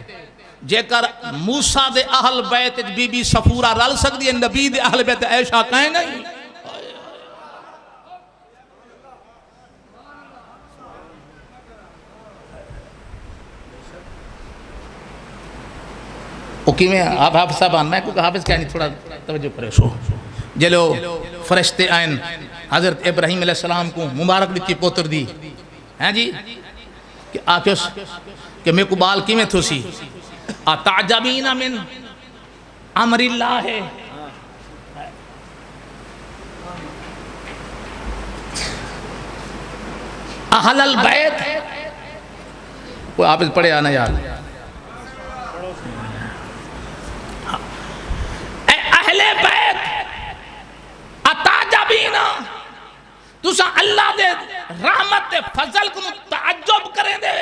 جے کر موسیٰ دے اہل بیت بی بی صفورہ رل سکتی ہے نبی دے اہل بیت عائشہ کہیں نہیں اوکی میں آپ حافظ صاحبان میں کیونکہ حافظ کہانی تھوڑا توجہ کرے شو جلو فرشتے آئین حضرت ابراہیم علیہ السلام کو مبارک دیتی پوتر دی ہیں جی کہ آکس کہ میں کو بال کی میں تھو سی اتعجبین من امر اللہ ہے اہل البیت کوئی حافظ پڑھے آنا یار اہل بیت اتعجبین تُسا اللہ دے رحمت دے فضل کو تعجب کریں دے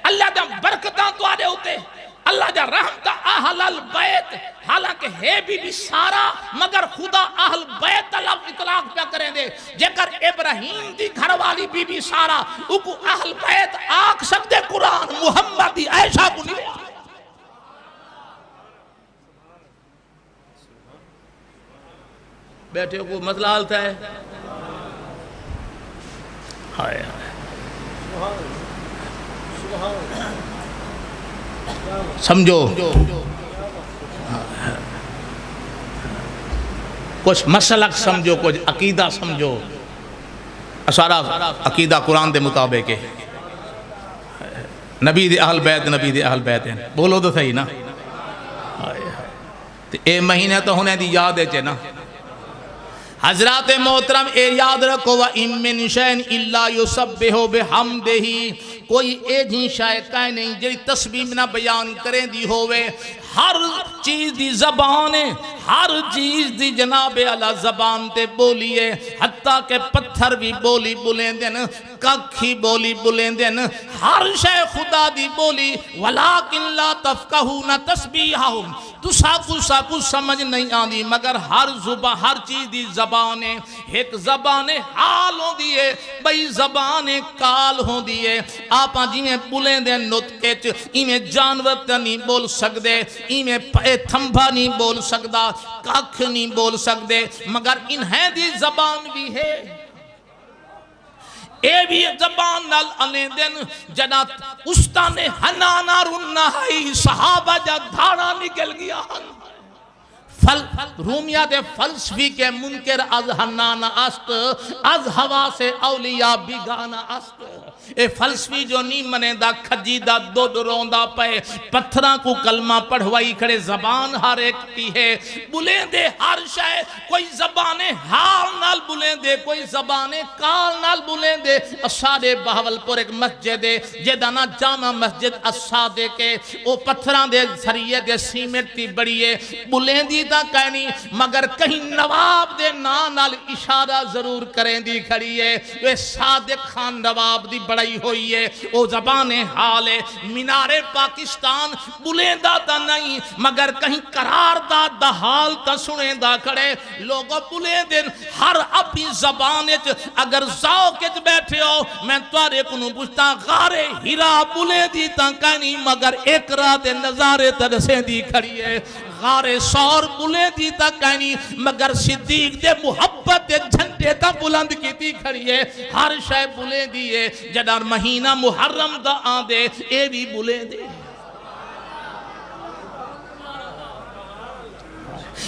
اللہ دے برکتاں تو آدے ہوتے اللہ دے رحمتہ اہل البیت حالانکہ ہے بھی سارا مگر خدا اہل بیت لفظ اطلاق پہ کریں دے جے کر ابراہیم دی گھر والی بی سارا اکو اہل بیت آکھ سکتے قرآن محمد دی عائشہ کو نہیں بیٹھے کو مسئلہ حالتا ہے ہائے سمجھو کچھ مسلک سمجھو کچھ عقیدہ سمجھو سارا عقیدہ قرآن دے مطابق ہے نبی دے اہل بیت ہیں بولو تو صحیح نا اے مہینے تو ہونے دی یاد ہے چے نا حضرات محترم اے یاد رکھو وَإِن مِّن شَيْءٍ إِلَّا يُسَبِّحُ بِحَمْدِهِ کوئی اے جی شاید کہیں نہیں جی تسبیح نہ بیان کریں دی ہوئے ہر چیز دی زبان ہر چیز دی جناب علی زبان تے بولیے حتیٰ کہ پتھر بھی بولی بولیں دن ککھی بولی بولیں دن ہر شے خدا دی بولی وَلَاكِنْ لَا تَفْقَهُونَ تَسْبِيحَهُمْ تو ساکو سمجھ نہیں آندی مگر ہر چیز دی زبان ایک زبان حال ہوں دیئے بھئی زبان کال ہوں دیئے آپ جی میں بولیں دے نطقے چ میں جانور نہیں بول سکتے ایمیں پے تھمبا نہیں بول سکدا کاکھ نہیں بول سکدے مگر انہیں دی زبان بھی ہے اے بھی زبان نال علی دن جنا استان حنانا رنہائی صحابہ جا دھاڑا نکل گیا رومیہ دے فلسفی کے منکر از حنانا است از ہوا سے اولیاء بیگانا است اے فلسفی جو نہیں منے دا کھجیدہ دو روندہ پہ پتھران کو کلمہ پڑھوائی کھڑے زبان ہر ایک کی ہے بلیں دے ہر شے کوئی زبان حال نال بلیں دے کوئی زبان کال نال بلیں دے اسادے بہول پور ایک مسجد ہے جدانا جامع مسجد اسادے کے او پتھران دے سریے دے سیمنٹ تی بڑی ہے بلیں دی دا کہنی مگر کہیں نواب دے نال اشارہ ضرور کریں دی کھڑی ہے وہ صادق خان نواب دی بڑائی ہوئی ہے او زبان حال ہے مینار پاکستان بلیندہ دا نہیں مگر کہیں قرار دا حال تا سنے دا کھڑے لوگوں بلیندن ہر اپنی زبان اگر ذوق بیٹھے ہو میں توارے کنو پوچھتا غار ہیرا بلیندی تا کہنی مگر ایک رات نظارے ترسے دی کھڑی ہے غار سور بلیندی تا کہنی مگر صدیق دے محبت دے جھنڈے تا بلند کی تھی کھڑی ہے ہر شے بلیندی ہے جدار مہینہ محرم دا آدھے اے بھی بلیندی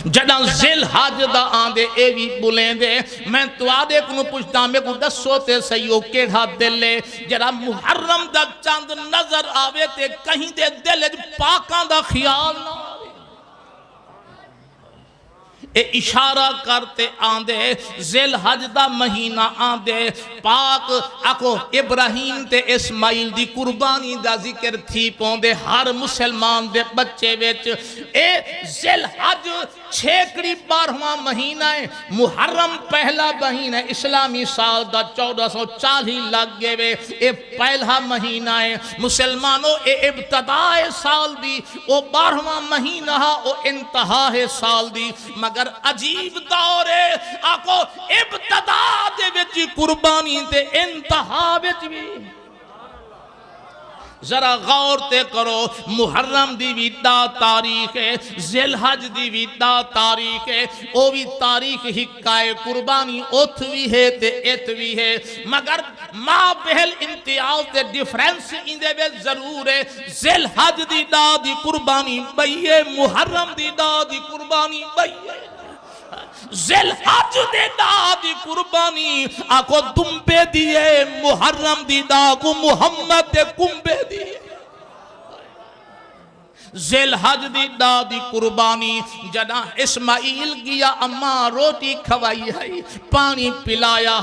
جدہ ذل حج دا آندے اے بھی بلیندے میں تو آدھے کنو پوچھتا میں کو دسوتے سیو کیڑا دلے جدہ محرم دا چاند نظر آوے تے کہیں دے دل پاکاں دا خیال نہ آوے اے اشارہ کرتے آندے ذل حج دا مہینہ آندے پاک اکو ابراہیم تے اسماعیل دی قربانی دا ذکر تھی پوندے ہر مسلمان دے بچے ویچ اے ذل حج چھیکڑی 12واں مہینہ ہے محرم پہلا مہینہ اسلامی سال دا 1440 لگ گئے وے اے پہلا مہینہ ہے مسلمانوں اے ابتداء سال دی او 12واں مہینہ او انتہا سال دی مگر عجیب دور ہے آکو ابتداء دے وچی قربانی تے انتہا وچ بھی ذرا غور تے کرو محرم دی بھی دا تاریخ ہے ذل حج دی بھی دا تاریخ ہے او بھی تاریخ حکائے قربانی اتوی ہے تے اتوی ہے مگر ماں بہل امتیاز تے ڈیفرنس اندے بے ضرور ہے ذل حج دی دا دی قربانی بھئیے محرم دی دا دی قربانی بھئیے ذل حج دے دا دی قربانی آکو دمبے دیئے محرم دی دا کو محمد دے کمبے دیئے ذل حج دی دا دی قربانی جنا اسماعیل گیا اماں روٹی کھوائی ہے پانی پلایا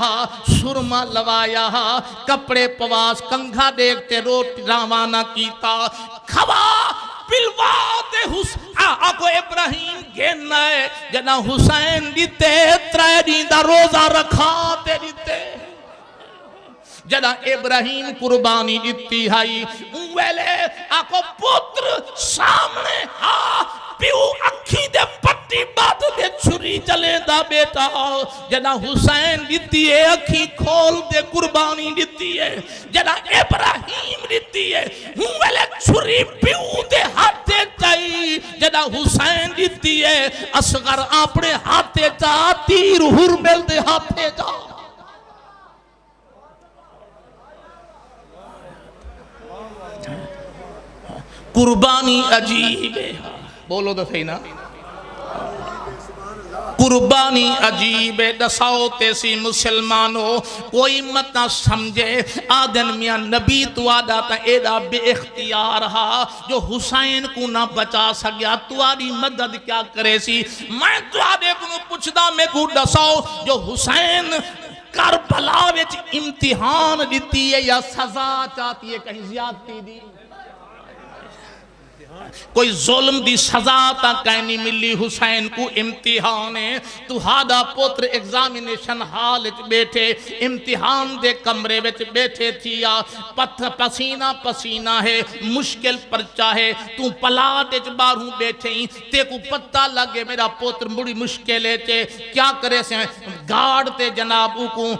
سرما لوایا کپڑے پواس کنگھا دیکھتے روٹی روانہ کیتا کھوا پلواتے آکو ابراہیم گھننا ہے جنا حسین دیتے ترائے دیندہ روزہ رکھاتے دیتے جنا ابراہیم قربانی دیتی ہے اویلے آکو پتر سامنے پیو اکھی دے پٹی بات دے چھری چلے دا بیٹا جنا حسین دیتی ہے اکھی کھول دے قربانی دیتی ہے جنا ابراہیم دیتی ہے ہوئے چھری پیو دے ہاتھے چاہی جنا حسین دیتی ہے اصغر اپنے ہاتھے چاہ تیر حرمل دے ہاتھے چاہ قربانی عجیب ہے بولو تو صحیح نا قربانی عجیب ہے دساؤ تیسی مسلمانوں کوئی مت نہ سمجھے آدن میاں نبی تو آدھا تا ایدہ بے اختیار ہا جو حسین کو نہ بچا سکیا تو آدھی مدد کیا کرے سی میں تو آدھے کو پوچھ دا میں کو دساؤ جو حسین کربلا وچ امتحان دیتی ہے یا سزا چاہتی ہے کہیں زیادتی دی کوئی ظلم دی سزا تا کہنی ملی حسین کو امتحان ہے تو ہادا پوتر ایگزامینیشن ہال بیٹھے امتحان دے کمرے وچ بیٹھے تھیا پسینہ پسینہ ہے مشکل پرچا ہے تو پلاٹ اچ باروں بیٹھے ہی تے کو پتہ لگے میرا پوتر بڑی مشکل ہے تے کیا کرے سے گارڈ تے جناب کو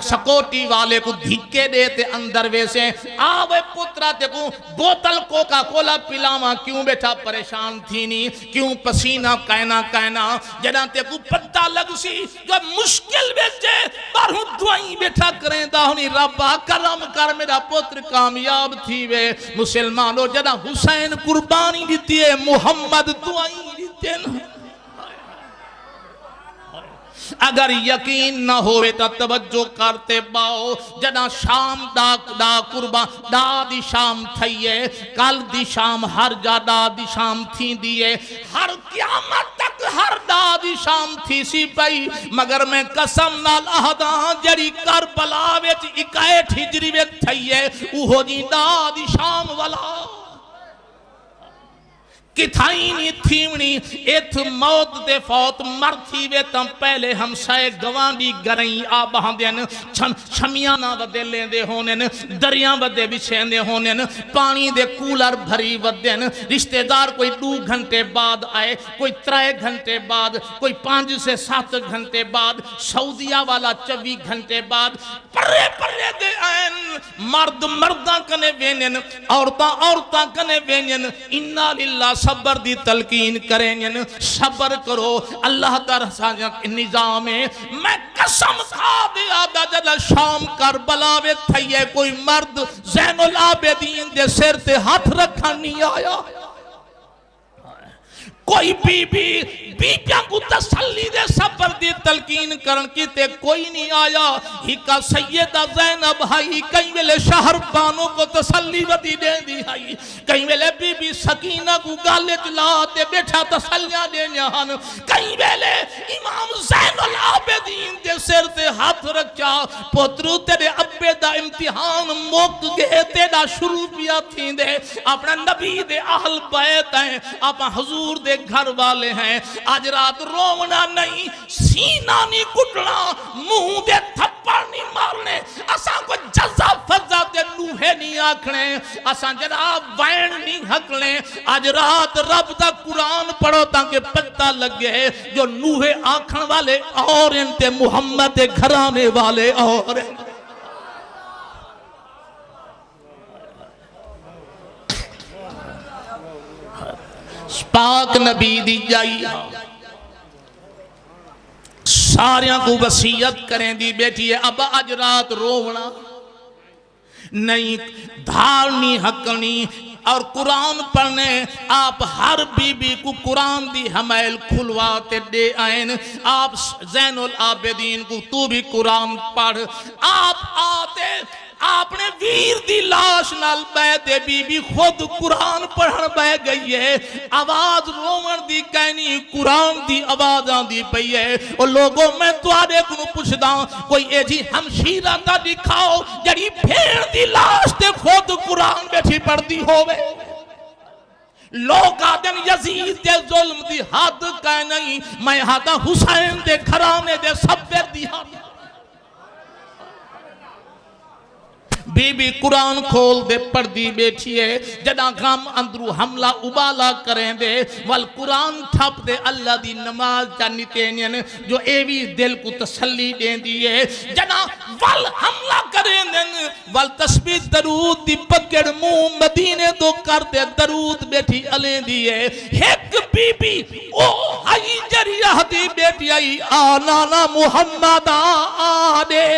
سکوٹی والے کو دھکے دے تے اندر ویسے آوے پترہ تے کو بوتل کوکا کولا پلاواں کیوں بیٹھا پریشان تھی نہیں کیوں پسینہ کہنا کہنا جنہاں تے کو پتہ لگ سی جو مشکل بیٹھے بارہوں دعائیں بیٹھا کریں دا ہونی ربا کرم کر میرا پتر کامیاب تھی وے مسلمانوں جنہاں حسین قربانی دیتی ہے محمد دعائیں دیتے ہیں اگر یقین نہ ہوئے تا توجہ کرتے باؤ جنا شام دا قربان دا دی شام تھئیے کل دی شام ہر جا دا دی شام تھی دیئے ہر قیامت تک ہر دا دی شام تھی سی پئی مگر میں قسم نال اہداں جڑی کربلا وچ 61 ہجری وچ تھئیے اوہو جی دا دی شام والا کتھائینی تھیونی ایتھ موت دے فوت مر تھی وے تم پہلے ہم سائے گوانڈی گرائیں آبہاں دین چھمیانا ودے لیں دے ہونن دریاں ودے بچھیں دے ہونن پانی دے کولر بھری ودین رشتہ دار کوئی 2 گھنٹے بعد آئے کوئی 3 گھنٹے بعد کوئی 5 سے 7 گھنٹے بعد سعودیہ والا 24 گھنٹے بعد پرے پرے دے آئین مرد مرداں کنے وینن عورتاں کنے وینن انہا للہ صبر دی تلقین کریں صبر کرو اللہ تعالیٰ نظام ہے میں قسم کھا دیا دا جلال شام کربلا وے تھئیے کوئی مرد زین العابدین دے سر تے ہاتھ رکھا نہیں آیا کوئی بیبیاں کو تسلی دے صبر دی تلقین کرن کیتے کوئی نہیں آیا ہی کا سیدہ زینب ہائی کئی ویلے شہر بانوں کو تسلی ودی دے دی ہائی کئی ویلے بی بی سکینہ کو گالے جلاتے بیٹھا تسلیاں دے نیان کئی ویلے امام زین العابدین دے سر تے ہاتھ رکھا پترو تیرے ابے دا امتحان موک گئے تیرا شروع پیا تھی دے اپنا نبی دے اہل بیت ہیں اپنا حضور دے گھر والے ہیں آج رات رونا نہیں سینہ نہیں کٹنا منہ دے تھپڑ نہیں مارنے اساں کو جزا فضا دے لوہے نہیں آکھنے اساں جناب وین نہیں ہکنے آج رات رب دا قرآن پڑھو تاکہ پتہ لگے جو لوہے آکھن والے اور انتے محمد گھرانے والے اور پاک نبی دی جائی ساریاں کو وصیت کریں دی بیٹی ہے اب آج رات رونا نہیں دھارنی حقنی اور قرآن پڑھنے آپ ہر بی بی کو قرآن دی حمیل کھلواتے دے آئین آپ زین العابدین کو تو بھی قرآن پڑھ آپ آتے آپ نے ویر دی لاش نال بے دے بی بی خود قرآن پڑھن بے گئی ہے آواز رومن دی کہنی قرآن دی آوازاں دی پئی ہے اور لوگوں میں توارے کنو پوچھدا کوئی اے جی ہمشیرہ دا دکھاؤ جڑی پھیر دی لاش تے خود قرآن بیٹھی پڑھ دی ہوئے لوگ آدن یزید دے ظلم دی حد کہہ نہیں میں ہاتا حسین دے گھرانے دے سبر دی حد بی بی قرآن کھول دے پڑھ دی بیٹھی ہے جدا غم اندرو حملہ ابالا کریں دے والقرآن تھپ دے اللہ دی نماز جانی تینین جو ایوی دل کو تسلی دیں دیئے جدا وال حملہ کریں دیں وال تسبیح درود دی پکڑ منہ مدینے دو کر دے درود بیٹھی علیں دیئے ایک بی بی او ہائی جریہ دی بیٹھی آئی آنانا محمد آنے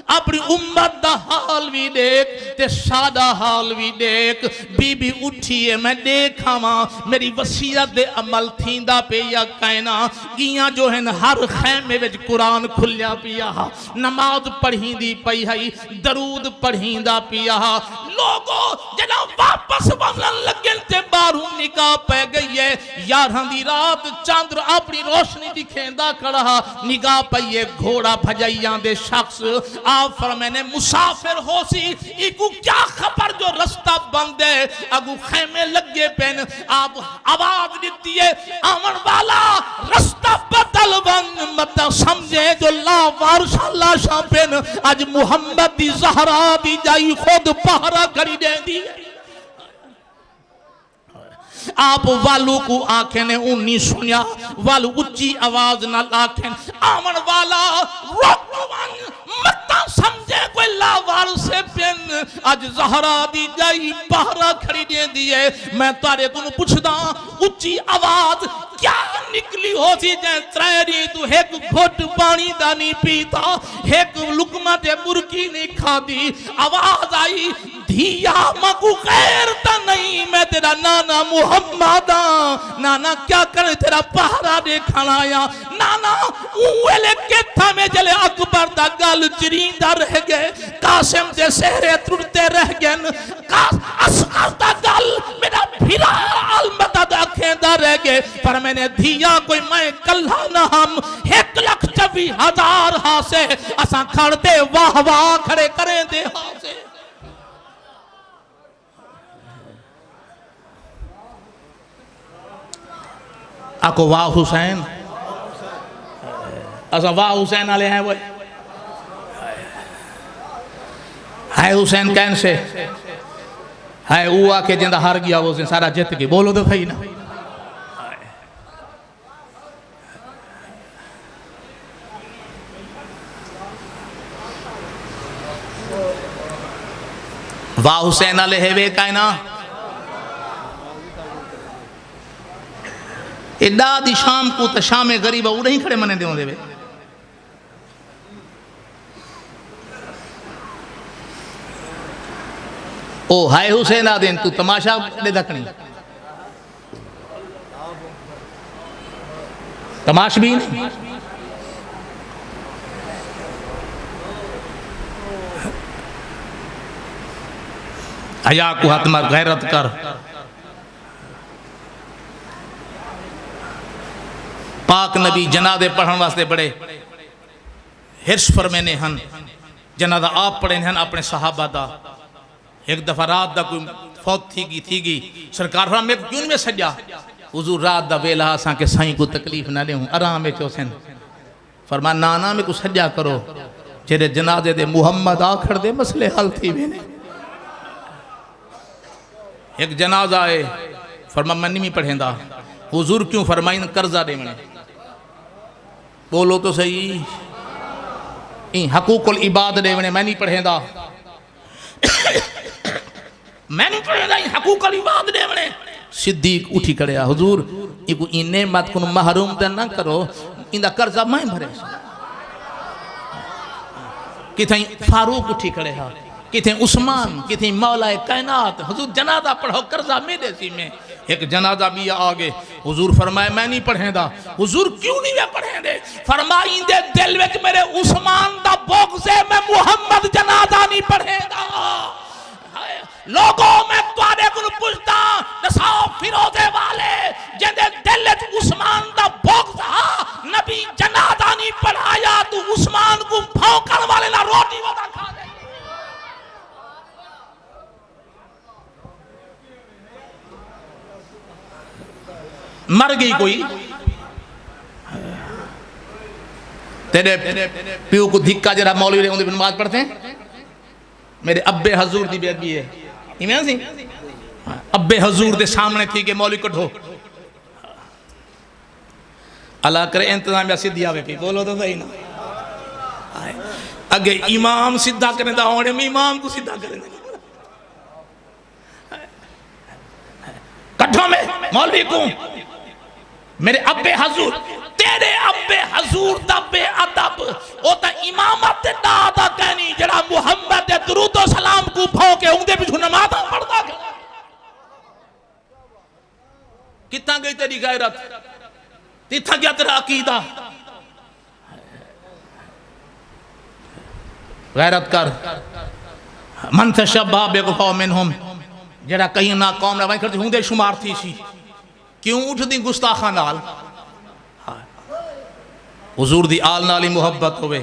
اپنی امت دا حال بھی دیکھ تے سادہ حال بھی دیکھ بی بی اٹھیے میں دیکھا ماں میری وسیعت دے عمل تھیندہ پہ یا کائنا گیاں جو ہیں ہر خیمے وچ قرآن کھلیا پیا نماز پڑھیں دی پئی ہے درود پڑھیں دا پیا لوگوں جنا واپس وغن لگن تے باروں نکاح پہ گئی ہے یارہاں دی رات چاندر اپنی روشنی دکھیں دا کڑا نگاہ پہ گھوڑا بھجائیاں دے شخص آپ فرمائنے مسافر ہو سی ایکو کیا خبر جو رستہ بند ہے اگو خیمے لگے پین آپ آواز دیتی ہے آمن والا رستہ بدل بند مطلب سمجھے جو لا وارش اللہ شاہ پین آج محمد دی زہرہ دی جائی خود پہرہ کری دے دی آپ والو کو آنکھیں نے انہی سنیا والو اچھی آواز نہ لاکھیں آمن والا روکوان مطا سمجھے کوئی لاوار سے پین آج زہرہ دی جائی پہرہ کھڑی دیئے دیئے میں تارے کو پوچھدا اچھی آواز کیا نکلی ہو سی جائیں تریری تو ایک گھٹ پانی دا نہیں پیتا ایک لقمہ دے برکی نہیں کھا دی آواز آئی دھیا مکو خیر تا نہیں میں تیرا نانا محمد نانا کیا کرے تیرا پہرا دیکھانا آیا نانا اوہلے کتھا میں جلے اکبر دا گل چریندہ رہ گئے قاسم دے سہرے ترتے رہ گئے اسکر دا گل میرا بھیرا علمتہ دا کھیندہ رہ گئے پر میں نے دھیا کوئی میں کلہ نہ ہم 1,24,000 ہاں سے اساں کھڑ دے واہ واہ کھڑے کریں دے ہاں سے آکو واہ حسین اسا واہ حسین آلے ہیں وہ ہے حسین کین سے ہے اوہ آکے جندہ ہار گیا وہ سے سارا جت کے بولو تو صحیح نا واہ حسین آلے ہے وے کائنا ایڈا دی شام کو تا شام غریبہ وہ نہیں کھڑے منے دیوں دے وے او ہائے حسین آدین تو تماشا لے دکھنی تماش بھی نہیں حیا کو حتمر غیرت کر پاک نبی جنازے پڑھن واسطے بڑے ہرش فرمینے ہن جنازہ آپ پڑھیں ہن اپنے صحابہ دا ایک دفعہ رات دا کوئی فوت تھی گی سرکار فرمان میں کیوں میں سجا حضور رات دا ویلہ آساں کے سائیں کو تکلیف نہ لے ہوں آرام میں چوسن فرمان نانا میں کو سجا کرو جیرے جنازے دے محمد آکھڑ دے مسئلے حل تھی بھی نہیں ایک جنازہ آئے فرمان میں نہیں پڑھیں دا حضور کیوں فرمائیں قرضہ دے میں بولو تو صحیح این حقوق العباد دے میں نہیں پڑھیں دا میں نہیں پڑھیں دا این حقوق العباد دے میں صدیق اٹھی کھڑے حضور این نعمت کو محروم دے نہ کرو ان دا قرضہ میں بھرے کتھیں فاروق اٹھی کھڑے ہاں کتھیں عثمان کتھیں مولا کائنات حضور جنازہ پڑھو قرضہ میں دے سی میں ایک جنازہ بھی آگے حضور فرمائے میں نہیں پڑھیں دا حضور کیوں نہیں میں پڑھیں دے فرمائیں دے دل وچ میرے عثمان دا بغضے میں محمد جنازہ نہیں پڑھیں دا لوگوں میں توارے کو پوچھتا نساؤ فیروزے والے جندے دل وچ عثمان دا بغضا نبی جنازہ نہیں پڑھایا تو عثمان کو بھونکن والے نہ روٹی ودا کھا دے مر گئی کوئی تیرے پیو کو دھکا جرہ مولوی رہے ہوندے نماز پڑھتے ہیں میرے ابے حضور دی بیعت بھی ہے ایمان سی ابے حضور دے سامنے تھی کہ مولوی کٹھو اللہ کرے انتظام یا صدی آوے پی بولو تو صحیح نا اگے امام صدہ کرنے دا ہونے میں امام کو صدہ کرنے دا کٹھو میں مولوی کو میرے ابے حضور تیرے ابے حضور دا بے ادب او تا امامت دادا کہنی جڑا محمد درود و سلام کو بھوکے ہوں دے بچھو نمازہ پڑھتا گیا کتنا گئی تیری غیرت کتنا گیا تیرا عقیدہ غیرت کر من تشبہ بے قوم منہم جڑا کہیں نہ قوم نہ وہیں کرتے ہوں دے شمار تھی سی کیوں اٹھ دی گستاخہ نال حضور دی آل نالی محبت ہوئے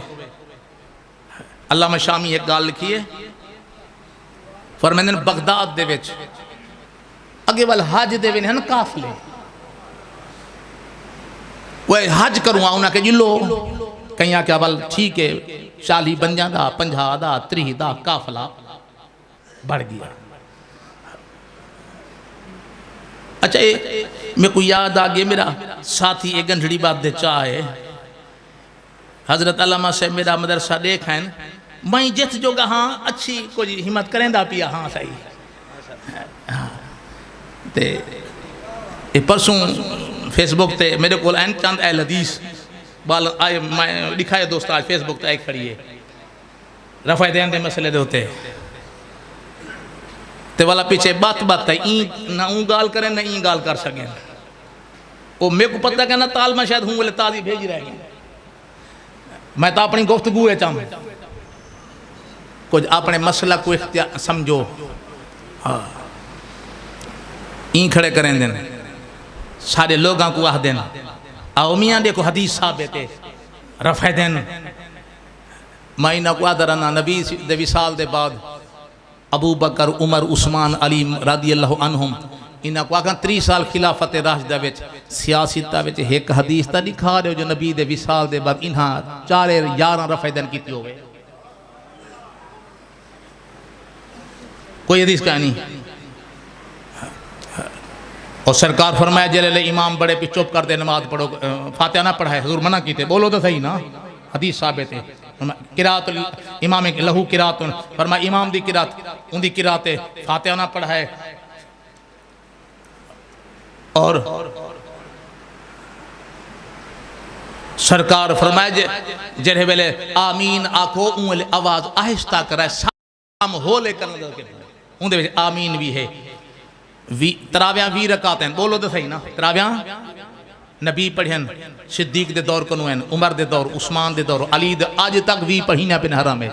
علامہ شامی ایک گال لکھیے فرمائن بغداد دے وچ اگے وال حج دے وچ ہن قافلے وہ حج کروں آؤں نا کہ جلو کہیں آکے اول ٹھیک ہے 40 بنجاں دا 50 دا 30 دا قافلہ بڑھ گیا اچھا میں کو یاد آگے میرا ساتھی ایک گنڈھڑی بات دے چاہے حضرت علامہ سے میرا مدرسہ دیکھیں میں جت جو گا ہاں اچھی کوئی ہمت کریں دا پیا ہاں صحیح تے یہ پرسوں فیس بک تے میرے کو این چند اہل حدیث بال آئے میں دکھائے دوست آج فیس بک تے آئے کھڑی ہے رفع دین دے مسئلے دے ہوتے تے والا پیچھے بات ہے این نہ اون گال کریں نہ این گال کر سکیں وہ میرے کو پتہ کہ نہ تال میں شاید ہوں والے تازی بھیج رہے گئے میں تو اپنی گفتگو ہے چاہوں کچھ اپنے مسئلہ کو اختیار سمجھو این کھڑے کریں دیں سارے لوگاں کو آہ دیں آؤمیاں دیکھو حدیث ثابت ہے رفع دین میں انہاں کو آدھرانا نبی دے وصال دے بعد ابو بکر عمر عثمان علی رضی اللہ عنہم انہاں کو آکھاں 3 سال خلافت راشدہ وچ سیاستہ وچ ایک حدیث تا دکھا رہے ہو جو نبی دے وصال دے بعد انہاں 4 رفع دین کیتی ہوئے کوئی حدیث کہانی اور سرکار فرمایا جلے امام بڑے پہ چپ کر دے نماز پڑھو فاتحہ نہ پڑھائے حضور منع کیتے بولو تو صحیح نا حدیث ثابت ہے قرات امام لہو قرات فرمایا امام دی قرات ان دی قرات فاتحہ نہ پڑھائے اور سرکار فرمایا جرے ویلے آمین آکھو ان ویلے آواز آہستہ کرائے سام ہو لے کرنے دے ان دے آمین بھی ہے تراویاں 20 رکعت ہیں بولو تو صحیح نا تراویاں نبی پڑھیں صدیق دے دور کنوین عمر دے دور عثمان دے دور علی دے آج تک 20 پڑھینے اپنے حرام ہے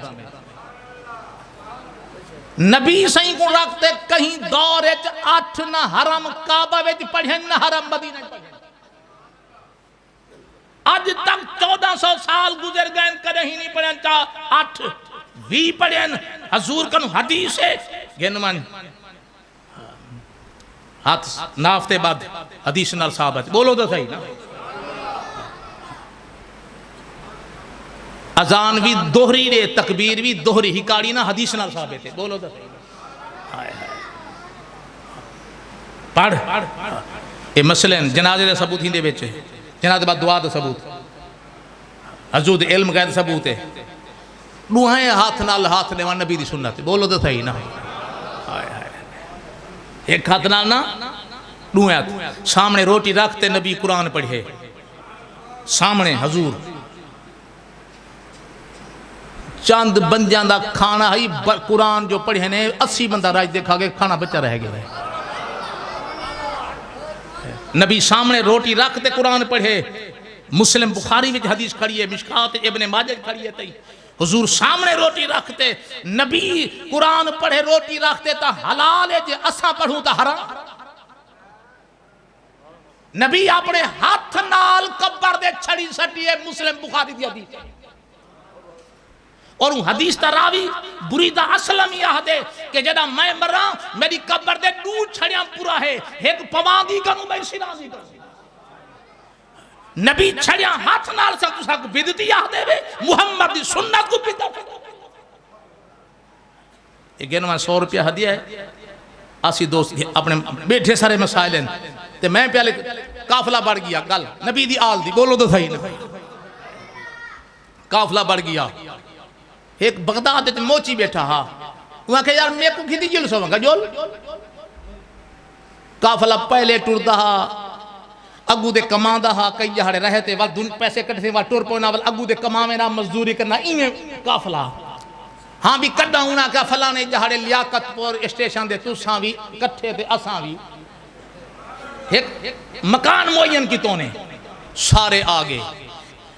نبی صحیح کو رکھتے کہیں دور ہے 8 نہ حرم کعبہ ویچ پڑھیں نہ حرم مدینہ پڑھیں آج تک 1400 سال گزر گئے کدے ہی نہیں پڑھیں 8 20 پڑھیں حضور کنو حدیث ہے گنمان ہاتھ نافتے بعد حدیث نال صحابت بولو تو صحیح نا اذان بھی دوہری رے تکبیر بھی دوہری ہکاڑی نا حدیث نال صحابت ہے بولو تو صحیح پڑھ یہ مثلاً جنازے دے ثبوت ہی دے بیچے جنازے بعد دعا دے ثبوت حضور علم قید ثبوت ہے دوہائیں ہاتھ نال ہاتھ لیوان نبی دی سنت بولو تو صحیح نا ایک ہاتھ نال نا دوہات سامنے روٹی رکھتے نبی قرآن پڑھے سامنے حضور چاند بندیاں دا کھانا ہی قرآن جو پڑھے نے 80 بندہ راج دیکھا گئے کھانا بچہ رہ گئے نبی سامنے روٹی رکھتے قرآن پڑھے مسلم بخاری میں حدیث کھڑی ہے مشکات ابن ماجہ کھڑی ہے تئی حضور سامنے روٹی رکھتے نبی قرآن پڑھے روٹی رکھتے تا حلال ہے جے اساں پڑھوں تا حرام نبی اپنے ہاتھ نال قبر دے چھڑی سٹی ہے مسلم بخاری دی حدیث اور ان حدیث تا راوی بریدہ اسلم یہ دے کہ جدہ میں مرا میری قبر دے 2 چھڑیاں پورا ہے ایک پواندی کنوں میں سرازی کنوں نبی چھڑیاں ہاتھ نال سے تسا کو بدتی یہ دے بے محمد دی سنت کو بدتا ایک گنوان 100 روپیہ ہدیہ ہے آسی دوست اپنے بیٹھے سارے مسائل ہیں تے میں پہلے قافلہ بڑھ گیا گل نبی دی آل دی بولو تو صحیح نا قافلہ بڑھ گیا ایک بغداد تے موچی بیٹھا ہاں وہاں کہ یار میں کو کھتی جل سو گا جول قافلہ پہلے ٹور دہا اگو دے کمان دہا کئی جہاڑے رہتے وال دن پیسے کٹتے وال ٹور پونا وال اگو دے کمان میں نام مزدوری کرنا ایمیں قافلہ ہاں بھی کڈا ہونا کہ فلانے جہاڑے لیاقت پور اسٹیشن دے تساں بھی کٹھے دے اساں بھی ایک مکان معین کی تونے سارے آگے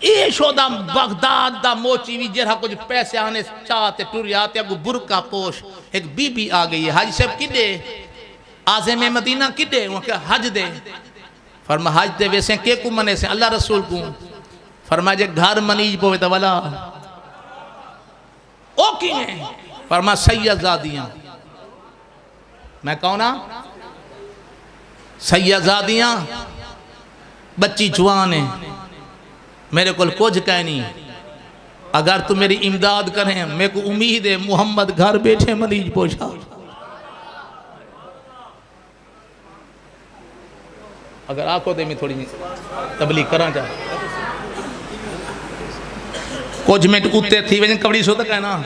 اے شودہ بغداد دا موچی بھی جرہا کچھ پیسے آنے چاہتے ٹوری آتے اگو برکہ پوش ایک بی بی آگئی ہے حج صاحب کدے آزم مدینہ کدے وہاں کہ حج دے فرما حج دے ویسے کے کو منے سے اللہ رسول کو فرما جے گھر منیج پوے تو والا او کی ہیں فرما سیدزادیاں میں کونا سیدزادیاں بچی جوان ہیں میرے کل کچھ کہہ نہیں اگر تو میری امداد کریں میں کو امید ہے محمد گھر بیٹھے ملیج پوچھا اگر آنکھوں دے میں تھوڑی تبلیغ کرنا چاہتا کچھ منٹ اتے تھی ویسے کبڑی سو تک ہے نا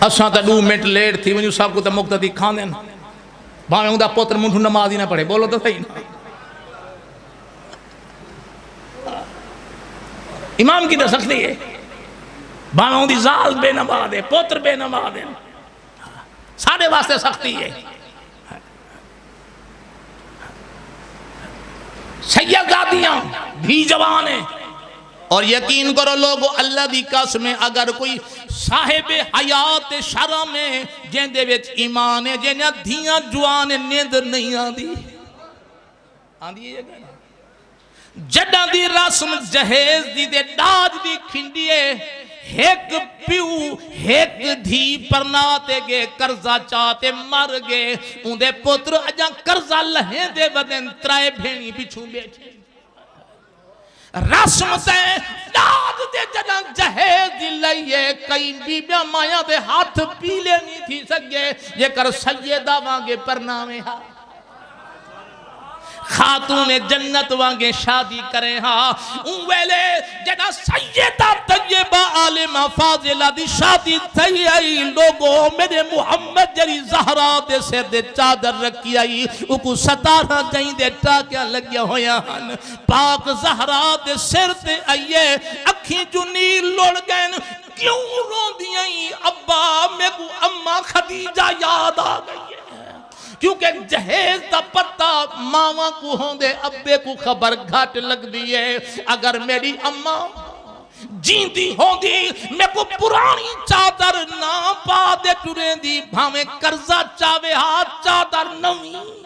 اساں تا 2 منٹ لیٹ تھی ونجو سب کو تا مقتدی کھان دین بھاویں اوندا پوتر منٹو نماز ہی نہ پڑھے بولو تو صحیح نا امام کی تو سختی ہے بھاویں اوندی زال بے نماز ہے پوتر بے نماز ہے سارے واسطے سختی ہے سیدادیاں بھی جوان ہیں اور یقین کرو لوگو اللہ دی قسم میں اگر کوئی صاحب حیات شرع میں جن دے وچ ایمان ہے جن دھیاں جوان نیند نہیں آندی آندی ہے جڑا دی رسم جہیز دی دے ڈاج دی کھنڈی ہے ایک پیو ایک دھی پرناتے گے کرزہ چاہتے مر گے اندے پتر اجاں کرزہ لہیں دے بدن ترائے بھینی پچھوں بیٹھے رسم تے ڈاج دے جڑا جہیز دی لئیے کئی بی بیا مایا دے ہاتھ پیلے نہیں تھی سکے یہ کر سیدہ وانگے پرنامے ہاں خاتون جنت وانگے شادی کریں ہاں ویلے جنا سیدہ طیبہ عالمہ فاضلہ دی شادی تھی آئی لوگوں میرے محمد جری زہرا دے سر دے چادر رکھی آئی اکو 17 کہیں دے ٹاکیاں لگیا ہویا ہن پاک زہرا دے سر دے آئیے اکھی جو نیل لوڑ گئن کیوں رو دیئیں ابا میں کو اممہ خدیجہ یاد آ گئی ہے کیونکہ جہیز دا پتہ ماما کو ہوں دے ابے کو خبر گھاٹ لگ دیئے اگر میری اماں جیندی ہوں دی میں کو پرانی چادر نہ پا دے ٹرے دی بھامیں کرزہ چاوے ہاتھ چادر نویں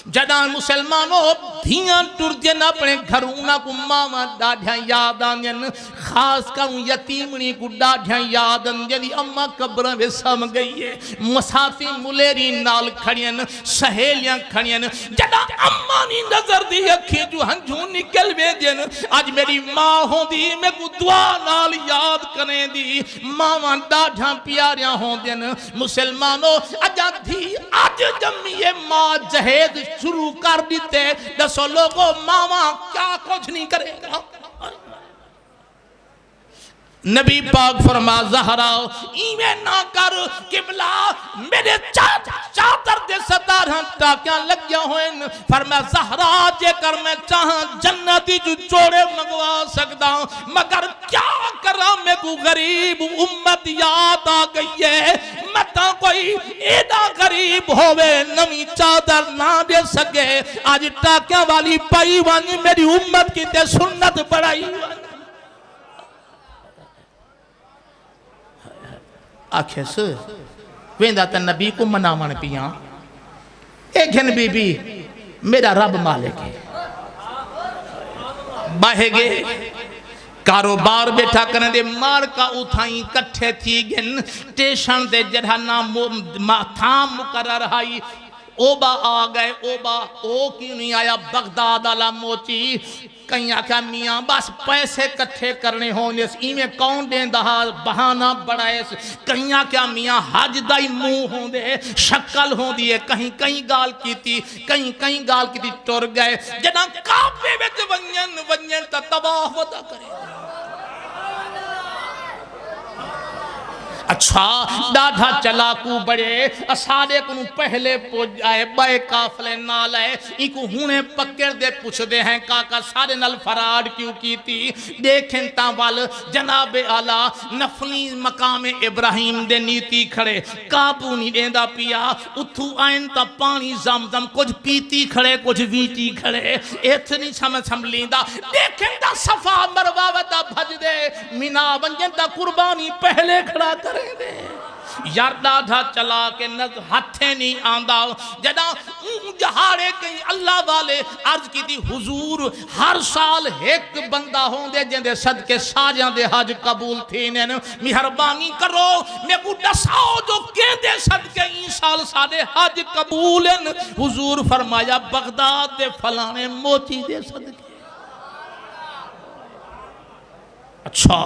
جدان مسلمانوں دھیاں ٹر جن اپنے گھرونا کو ماما ڈاڑھیاں یاد آنجن خاص کروں یتیمنی کو ڈاڑھیاں یاد آنجن اممہ قبرہ میں سم گئی ہے مسافی ملیری نال کھڑین سہیلیاں کھڑین جدان اممہ نی نظر دی اکھی جو ہنجھوں نکل بے دین آج میری ماں ہوں دی میں کو دعا نال یاد کریں دی ماما ڈاڑھیاں پیاریاں ہوں دین مسلمانوں اجا دھی آج جمعیے ماں جہید شروع کر دیتے دسو لوگوں ماما کیا کچھ نہیں کرے گا نبی پاک فرما زہرا ایمیں نہ کر قبلہ میرے چادر دے 17 ٹاکیاں لگیا ہوئے فرما زہرا جے کر میں چاہاں جنتی جو جوڑے منگوا سکتا ہوں مگر کیا کرا میں کو غریب امت یاد آ گئی ہے متا کوئی ایڈا غریب ہوئے نمی چادر نہ دے سکے آج ٹاکیاں والی پائی وانی میری امت کی تے سنت بڑھائی وانی آکھے سے ویندہ تا نبی کو مناون پیاں ایک ہن بی بی میرا رب مالک ہے باہے گے کاروبار بیٹھا کرنے دے مار کا اتھائیں کٹھے تھی گن ٹیشن دے جڑھانا تھام مقرر ہائی اوبا آ گئے اوبا او کیوں نہیں آیا بغداد علا موچی کہیں آکھا میاں بس پیسے کٹھے کرنے ہونے ایمیں کون دیں دہا بہانہ بڑھائے کہیں آکھا میاں حج دائی منہ ہوں دے شکل ہوں دیئے کہیں کہیں گال کی تھی کہیں گال کی تھی ٹور گئے جنا کعبے میں ونین تا تباہ ودا کرے اچھا ڈاڑھا چلاکو بڑے اسادے کنو پہلے پوچھ آئے بائے کافلے نال آئے ایکو ہونے پکڑ دے پوچھ دے ہیں کاکا سارے نال فراد کیوں کی تھی دیکھیں تاوال جناب اعلیٰ نفلی مقام ابراہیم دے نیتی کھڑے کابو نہیں دیندہ پیا اتھو آئین تا پانی زمزم کچھ پیتی کھڑے کچھ ویٹی کھڑے اتنی سمجھ لیندہ دیکھیں تا صفا مروا ودا بھج دے مینا ونجن تا قربانی پہلے کھڑا کر یار ڈاڑھا چلا کے ہتھے نہیں آندہ جدا جہارے کہیں اللہ والے عرض کی تھی حضور ہر سال ایک بندہ ہوں دے جن دے صدقے ساجاں دے حج قبول تھی مہربانی کرو میں کو دساؤ جو کہیں دے صدقے این سال سادے حج قبول حضور فرمایا بغداد دے فلانے موچی دے صدقے اچھا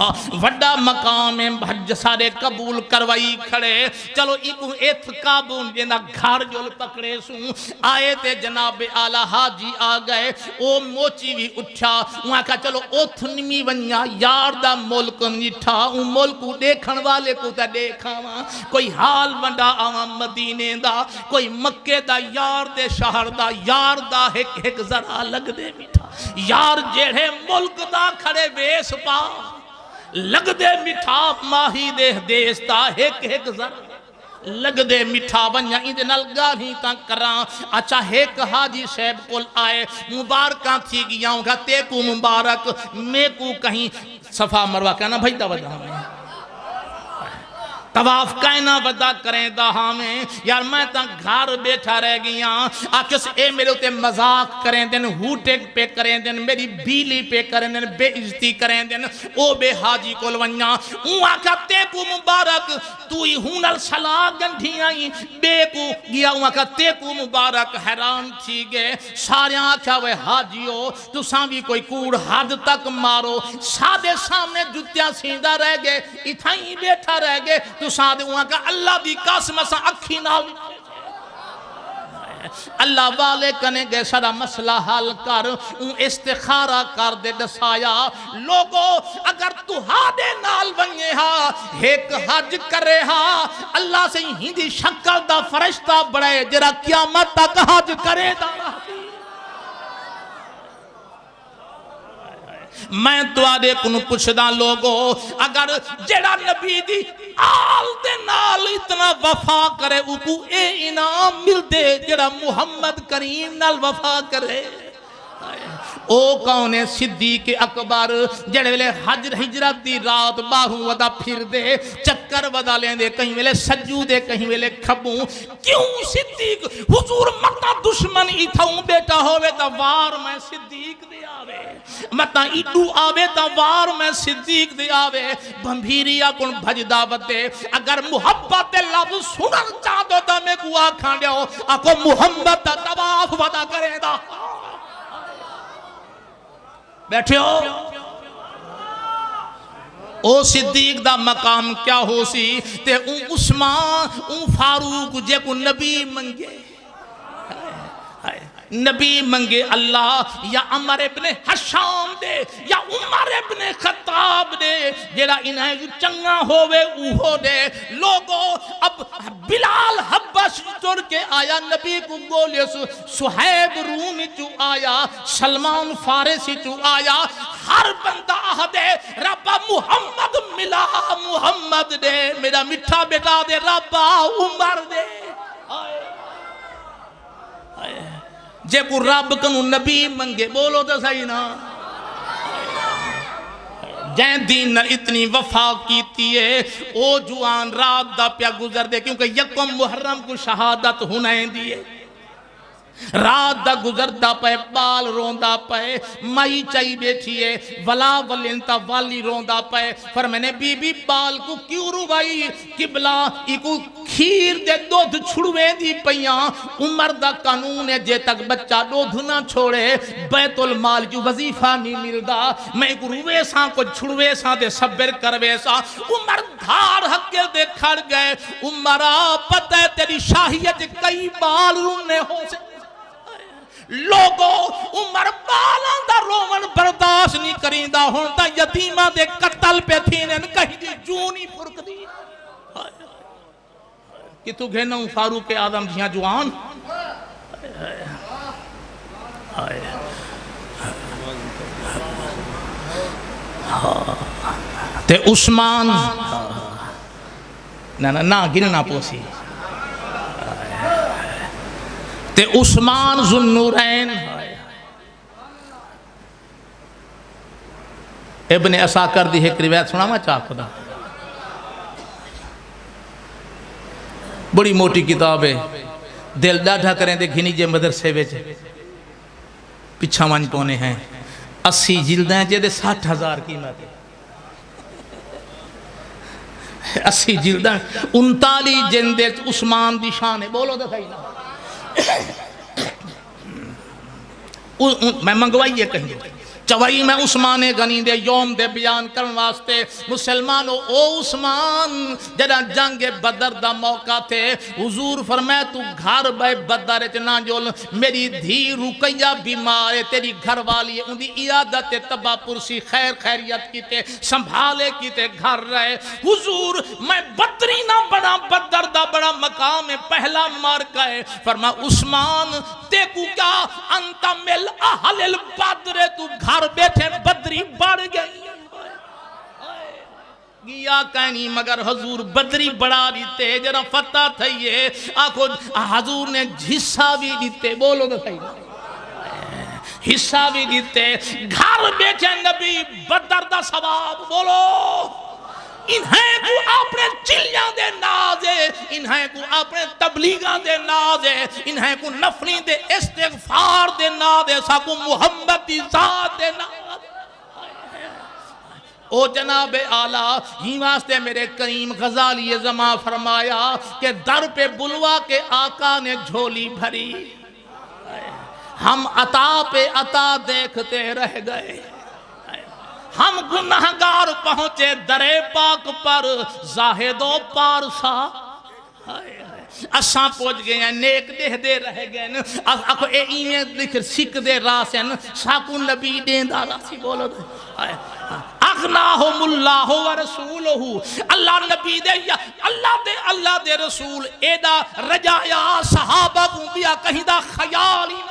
وڈا مقام حج سارے قبول کروائی کھڑے چلو ایکو اتقابون جینا گھر جول پکڑے سوں آئے تے جناب آلہ حاجی آگئے او موچی بھی اٹھا وہاں کہا چلو اوتھ نمی ونیا یار دا ملک نٹھا او ملکو دیکھن والے کو تا دیکھا وہاں کوئی حال ونڈا آواں مدینے دا کوئی مکے دا یار دے شہر دا یار دا ایک ذرا لگ دے میٹھا یار جیڑے ملک دا کھڑے ویس پا لگ دے مٹھا ماہی دے دیستا ایک ذرا لگ دے مٹھا ونیا اندے نلگا ہی تا کران اچھا ایک حاجی صاحب کول آئے مبارکاں تھی گیاں گا تے کو مبارک میں کو کہیں صفا مروہ کہنا بھائی دا ودا ہمیں طواف کائنہ ودا کریں دا ہمیں یار میں تا گھر بیٹھا رہ گیاں آکس اے میرے ہوتے مذاق کریں دن ہوٹیک پہ کریں دن میری بیلی پہ کریں دن بے عزتی کریں دن او بے حاجی کو لونیا اون آکا تے کو مبارک تو ہی ہونل سلا گنڈھی آئی بے کو گیا اون آکا تے کو مبارک حیران تھی گئے سارے آکھا وہ حاجیو تو سامی کوئی کوڑ حد تک مارو سادے سامنے جتیاں سیندہ رہ گئے اتھائی بیٹھا رہ گئے تو سادے وہاں کا اللہ دی قسم سا اکھی نال اللہ والے کنے گے سارا مسئلہ حل کر ان استخارہ کر دے دسایا لوگو اگر تو ہادے نال ونگے ہاں ایک حج کرے ہاں اللہ سے ہی دی شکل دا فرشتہ بڑھے جرا قیامت تک حج کرے دا میں تو آدھے کنو پوچھدا لوگو اگر جڑا نبی دی آل دے نال اتنا وفا کرے اوکو اے انعام مل دے جڑا محمد کریم نال وفا کرے او کون صدیق اکبر جڑے ویلے حج ہجرت دی رات باہوں ودا پھر دے چکر ودا لیں دے کہیں ویلے سجو دے کہیں ویلے کھبوں کیوں صدیق حضور متا دشمن ہی تھاؤں بیٹا ہوئے تا وار میں صدیق دے آوے متا ایڈو آوے تا وار میں صدیق دے آوے بھمبیریا کن بھج دعوت دے اگر محبت لفظ سنن چاہتو تا میں کو آکھاں دیو آکو محمد تا طواف ودا کرے دا بیٹھے ہو او صدیق دا مقام کیا ہو سی تے اون عثمان اون فاروق جے کو نبی منگے نبی منگے اللہ یا عمر ابن حشام دے یا عمر ابن خطاب دے جیڑا انہیں جو چنگا ہوئے اوہو دے لوگو اب بلال حبش چور کے آیا نبی کو گولے سہیب رومی چو آیا سلمان فارسی چو آیا ہر بندہ آدھے ربا محمد ملا محمد دے میرا مٹھا بیٹا دے ربا عمر دے جے کو رب کنو نبی منگے بولو تو صحیح نا جین دین اتنی وفا کیتی ہے او جوان رات دا پیا گزر دے کیونکہ یکم محرم کو شہادت ہونے دیئے رات دا گزر دا پے بال روندا پے مائی چائی بیٹھیے ولا ولنتا والی روندا پے فرمانے بی بی بال کو کیوں رو بھائی قبلہ ایکو کھیر دے دودھ چھڑوے دی پیاں عمر دا قانون ہے جے تک بچہ دودھ نہ چھوڑے بیت المال جو وظیفہ نہیں ملدا میں ایک روے ساں کو چھڑوے ساں دے صبر کروے ساں عمر دھار حقے دے کھڑ گئے عمرہ پتہ ہے تیری شاہیت کئی بال رونے ہو سے لوگو عمر بالاں دا رومن برداشت نہیں کریندہ ہوندا یتیمہ دے قتل پہ تھینن کہیں دی جونی پرک دی کہ تو گھنہ ہوں فاروق آدم جیاں جوان تے عثمان نا گننا پوسی تے عثمان ذوالنورین ابن عساکر دی ایک روایت سنا میں چاہ خدا بڑی موٹی کتاب ہے دل ڈاڈھا کریں دے گھنی جے مدرسے ویچ پچھا مان پونے ہیں 80 جلدیں جے دے 60,000 قیمت ہے 80 جلدیں 39 جلدیں عثمان دی شان ہے بولو دے صحیح نا میں منگوائیے کہیں چوائی میں عثمان غنی دے یوم دے بیان کرن واسطے مسلمانوں او عثمان جڑا جنگ بدر دا موقع تھے حضور فرمائے تو گھر بے بدر اتنا جول میری دھی رقیہ بیمار ہے تیری گھر والی ہے ان دی عیادت تبا پرسی خیر خیریت کیتے سنبھالے کیتے گھر رہے حضور میں بدری نہ بڑا بدر دا بڑا مقام ہے پہلا مار گئے فرما عثمان دیکھو کیا انتا مل اہل البدر تو گھر بیٹھے بدری بڑھ گئی گیا کہنی مگر حضور بدری بڑا دیتے جرا فتح تھئیے آنکھو حضور نے حصہ بھی دیتے بولو تو صحیح حصہ بھی دیتے گھر بیٹھے نبی بدر دا ثواب بولو انہیں کو اپنے چلیاں دے نازے انہیں کو اپنے تبلیغاں دے نازے انہیں کو نفلی دے استغفار دے نازے ساکو محمد دی ذات دے نازے او جناب اعلیٰ ہی واسطے میرے کریم غزالی زمان فرمایا کہ در پہ بلوا کے آقا نے جھولی بھری ہم عطا پہ عطا دیکھتے رہ گئے ہم گناہگار پہنچے در پاک پر زاہد و پارسا اساں پہنچ گئے ہیں نیک دہ دے رہ گئے اکھو اے ایمیں لکھ سکھ دے راسن ساکو نبی دین دارا سی بولو دے اغناہم اللہ و رسولہ اللہ نبی دے اللہ دے رسول ایدہ رجایا صحابہ گنبیا کہیں دا خیال ہی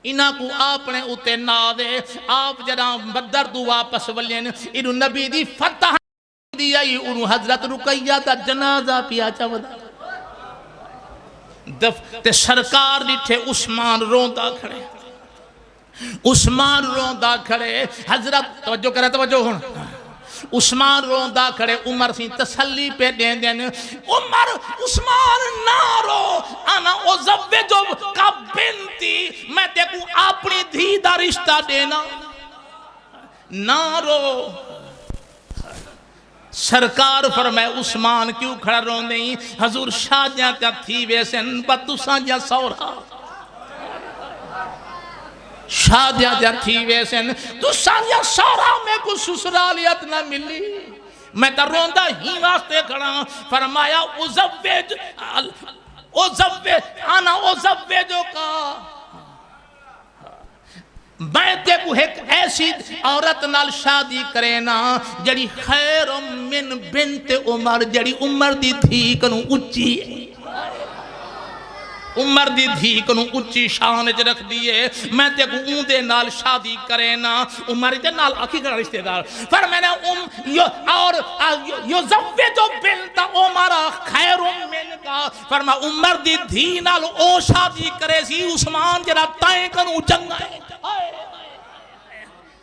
نہ انہاں کو آپنے اتے نا دے آپ جناب بدر دو واپس ولین انہوں نبی دی فتح دیا انہوں حضرت رقیہ دا جنازہ پیا چاودا تے سرکار دیٹھے عثمان روندہ کھڑے عثمان روندہ کھڑے حضرت توجہ کرے توجہ ہون عثمان روندہ کھڑے عمر سی تسلی پہ دین دین عمر عثمان نارو انا ازوجو کا بنتی میں دیکھوں اپنی دھی دا رشتہ دینا نارو سرکار فرمائے عثمان کیوں کھڑا روندے ہی حضور شادیاں تیاں تھی ویسن بطوساں جا سورا شادیاں تیاں تھی ویسن تو سانجا سورا میں کو سسرالیت نہ ملی میں تا روندہ ہی واسطے کھڑا فرمایا انا ازوجو کا میں دیکھو ایک ایسی عورت نال شادی کرے نا جڑی خیر من بنت عمر جڑی عمر دی تھی کنو اچھی عمر دی دھی کنو اچھی شان چ رکھ دیئے میں دیکھو اون دے نال شادی کرے نا عمر دے نال آکھی کرا رشتہ دار پھر میں نے اور یزوجو بنت عمر خیر من کا فرما عمر دی دھی نال او شادی کرے سی عثمان جڑا تائیں کنو چنگا ہے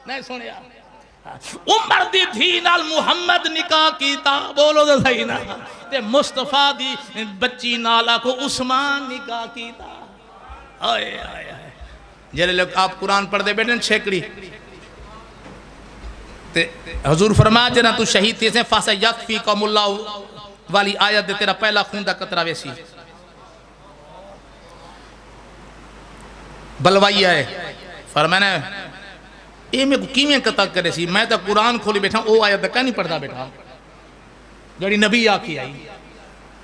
نہیں سنے عمر دی دھی نال محمد نکاح کیتا بولو دے صحیح نا تے مصطفیٰ دی بچی نالا کو عثمان نکاح کیتا آئے آئے آئے جلے لوگ آپ قرآن پڑھ دے بیٹھیں چھیکڑی تے حضور فرمایا جنا تو شہید تیسے فاسا یکفیکم اللہ والی آیت دے تیرا پہلا خون دا قطرہ ویسی بلوائی آئے فرمایا اے میں کیمیں قطع کرے سی میں تا قرآن کھولی بیٹھا او آیت دکا نہیں پڑھتا بیٹھا جڑی نبی آکی آئی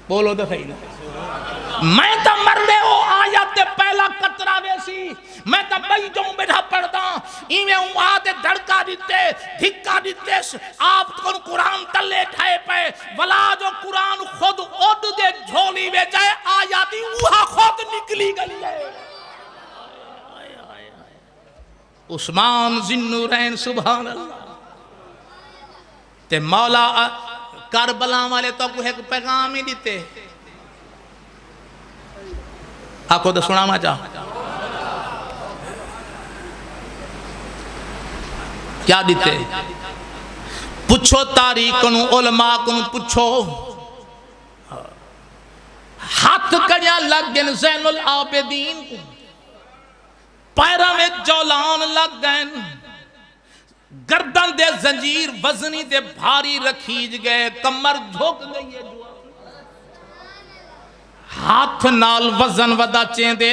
بولو دا صحیح نا میں تا مرلے او آیت دے پہلا قطرہ ویسی میں تا بھائی جو بیٹھا پڑھتا ایمیں آدھے دھڑکا دیتے دھکا دیتے آپ کن قرآن تلے ٹھائے پہ ولا جو قرآن خود اڈ دے جھولی بے جائے آیاتی وہاں خود نکلی گلی ہے عثمان ذوالنورین سبحان اللہ تے مولا کربلا والے تو کو ایک پیغام ہی دیتے آپ کو تو سنا ما چاہ کیا دیتے پچھو تاریخنو علماء کنو پچھو ہاتھ کڑیاں لگ گئن زین العابدین کو پیرہ میں جولان لگ گئن گردن دے زنجیر وزنی دے بھاری رکھیج گئے کمر جھوک گئی ہے ہاتھ نال وزن ودا چین دے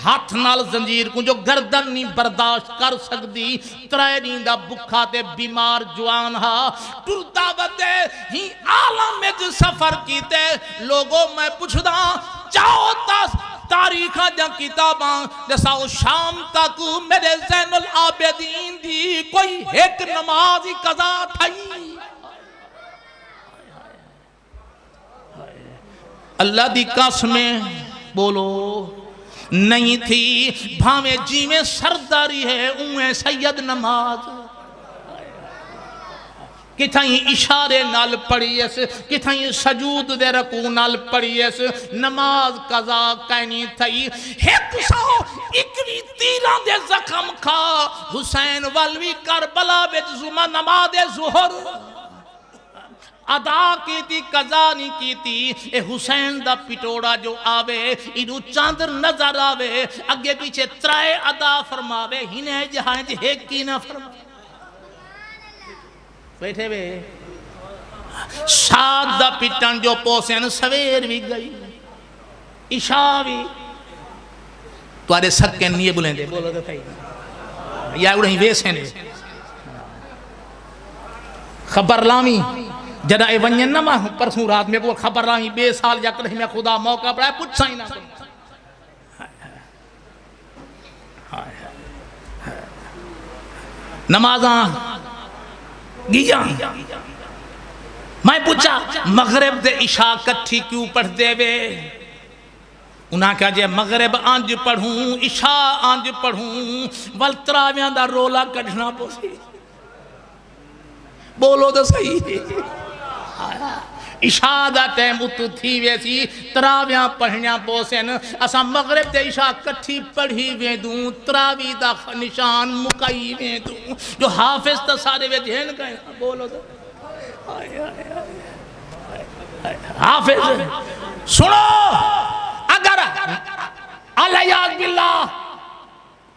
ہاتھ نال زنجیر کو جو گردن نہیں برداشت کر سکتی، ترے دن دا بکھا تے بیمار جوان ہا ٹرتا بدے ہی عالم میں سفر کیتے لوگوں میں پوچھدا چاہو تاریخہ جا کتاباں جیسا شام تک میرے زین العابدین دی کوئی ایک نمازی قضا تھئی اللہ دی قسمیں بولو نہیں تھی بھاویں جی میں سرداری ہے اویں سید نماز کتھائیں اشارے نال پڑھی اس کتھائیں سجود دے رکوع نال پڑھی اس نماز قضا کہنی تھئی ایک سو اکوی تیران دے زخم کھا حسین والوی کربلا وچ زما نماز ظہر ادا کی تھی قضا نہیں کی تھی اے حسین دا پٹوڑا جو آوے انہوں چاندر نظر آوے اگے پیچھے ترائے ادا فرماوے ہنے جہاں ایک کی نہ فرماوے بیٹھے بے شاد دا پٹن جو پوسین سویر بھی گئی عشاء بھی توارے سکے نہیں بولیں دے بولو دے تھائی یا اڑہیں ویسے نے خبر لامی جدہ اے ونین نہ ماں پرسوں رات میں خبر لامی بے سال جا کر میں خدا موقع پڑھائے پچھ سائیں نہ نمازاں گیا میں پوچھا مغرب دے عشاء کٹھی کیوں پڑھ دے بے انہاں کہا جے مغرب آنج پڑھوں عشاء آنج پڑھوں والتراویاں دا رولا کٹھنا پوسی بولو تو صحیح عشاء دا ٹائم اتو تھی ویسی تراویاں پڑھنیاں پوسن اسا مغرب دے عشاء کٹھی پڑھی ویدوں تراوی دا نشان مکائی ویدوں جو حافظ تا سارے ویدھین گئے بولو تو حافظ سنو اگر علیہ باللہ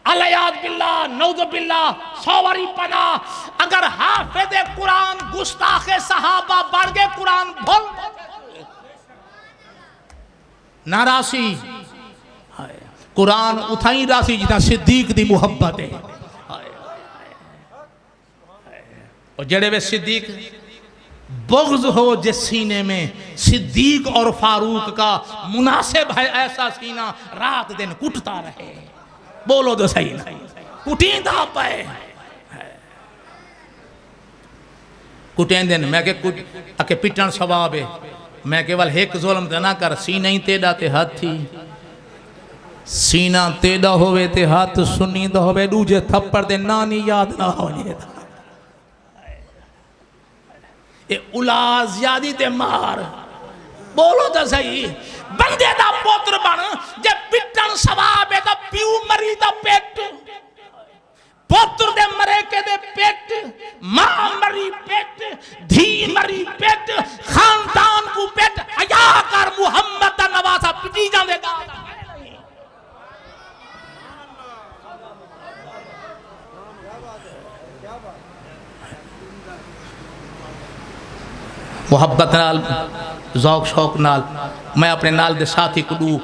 علیہ باللہ نعوذ باللہ سواری پناہ اگر حافظ قرآن گستاخ صحابہ بڑھ گئے قرآن بھول نہ راسی قرآن اتھائی راسی جتا صدیق دی محبت ہے اور جڑے بے صدیق بغض ہو جس سینے میں صدیق اور فاروق کا مناسب ہے ایسا سینہ رات دن کٹتا رہے بولو تو صحیح کٹین دا پائے کٹین دن میں کہ پٹن سواب ہے میں کہ ایک ظلم دے نہ کر سینہ ہی تیڑا تے ہاتھ تھی سینہ تیڑا ہوئے تے ہاتھ سنی دا ہوئے دوجے تھپڑ دے نانی یاد نہ ہوئے تھا اے اولا زیادی تے مار بولو تو صحیح بندے دا پوتر بن جے پٹن سواب ہے دا پیو مری دا پیٹ پوتر دے مرے کے دے پیٹ ماں مری پیٹ دھی مری پیٹ خاندان کو پیٹ حیاء کر محمد دا نواسا پٹی جان دے گا محبت نال ذوق شوق نال میں اپنے نال دے ساتھی کو دوں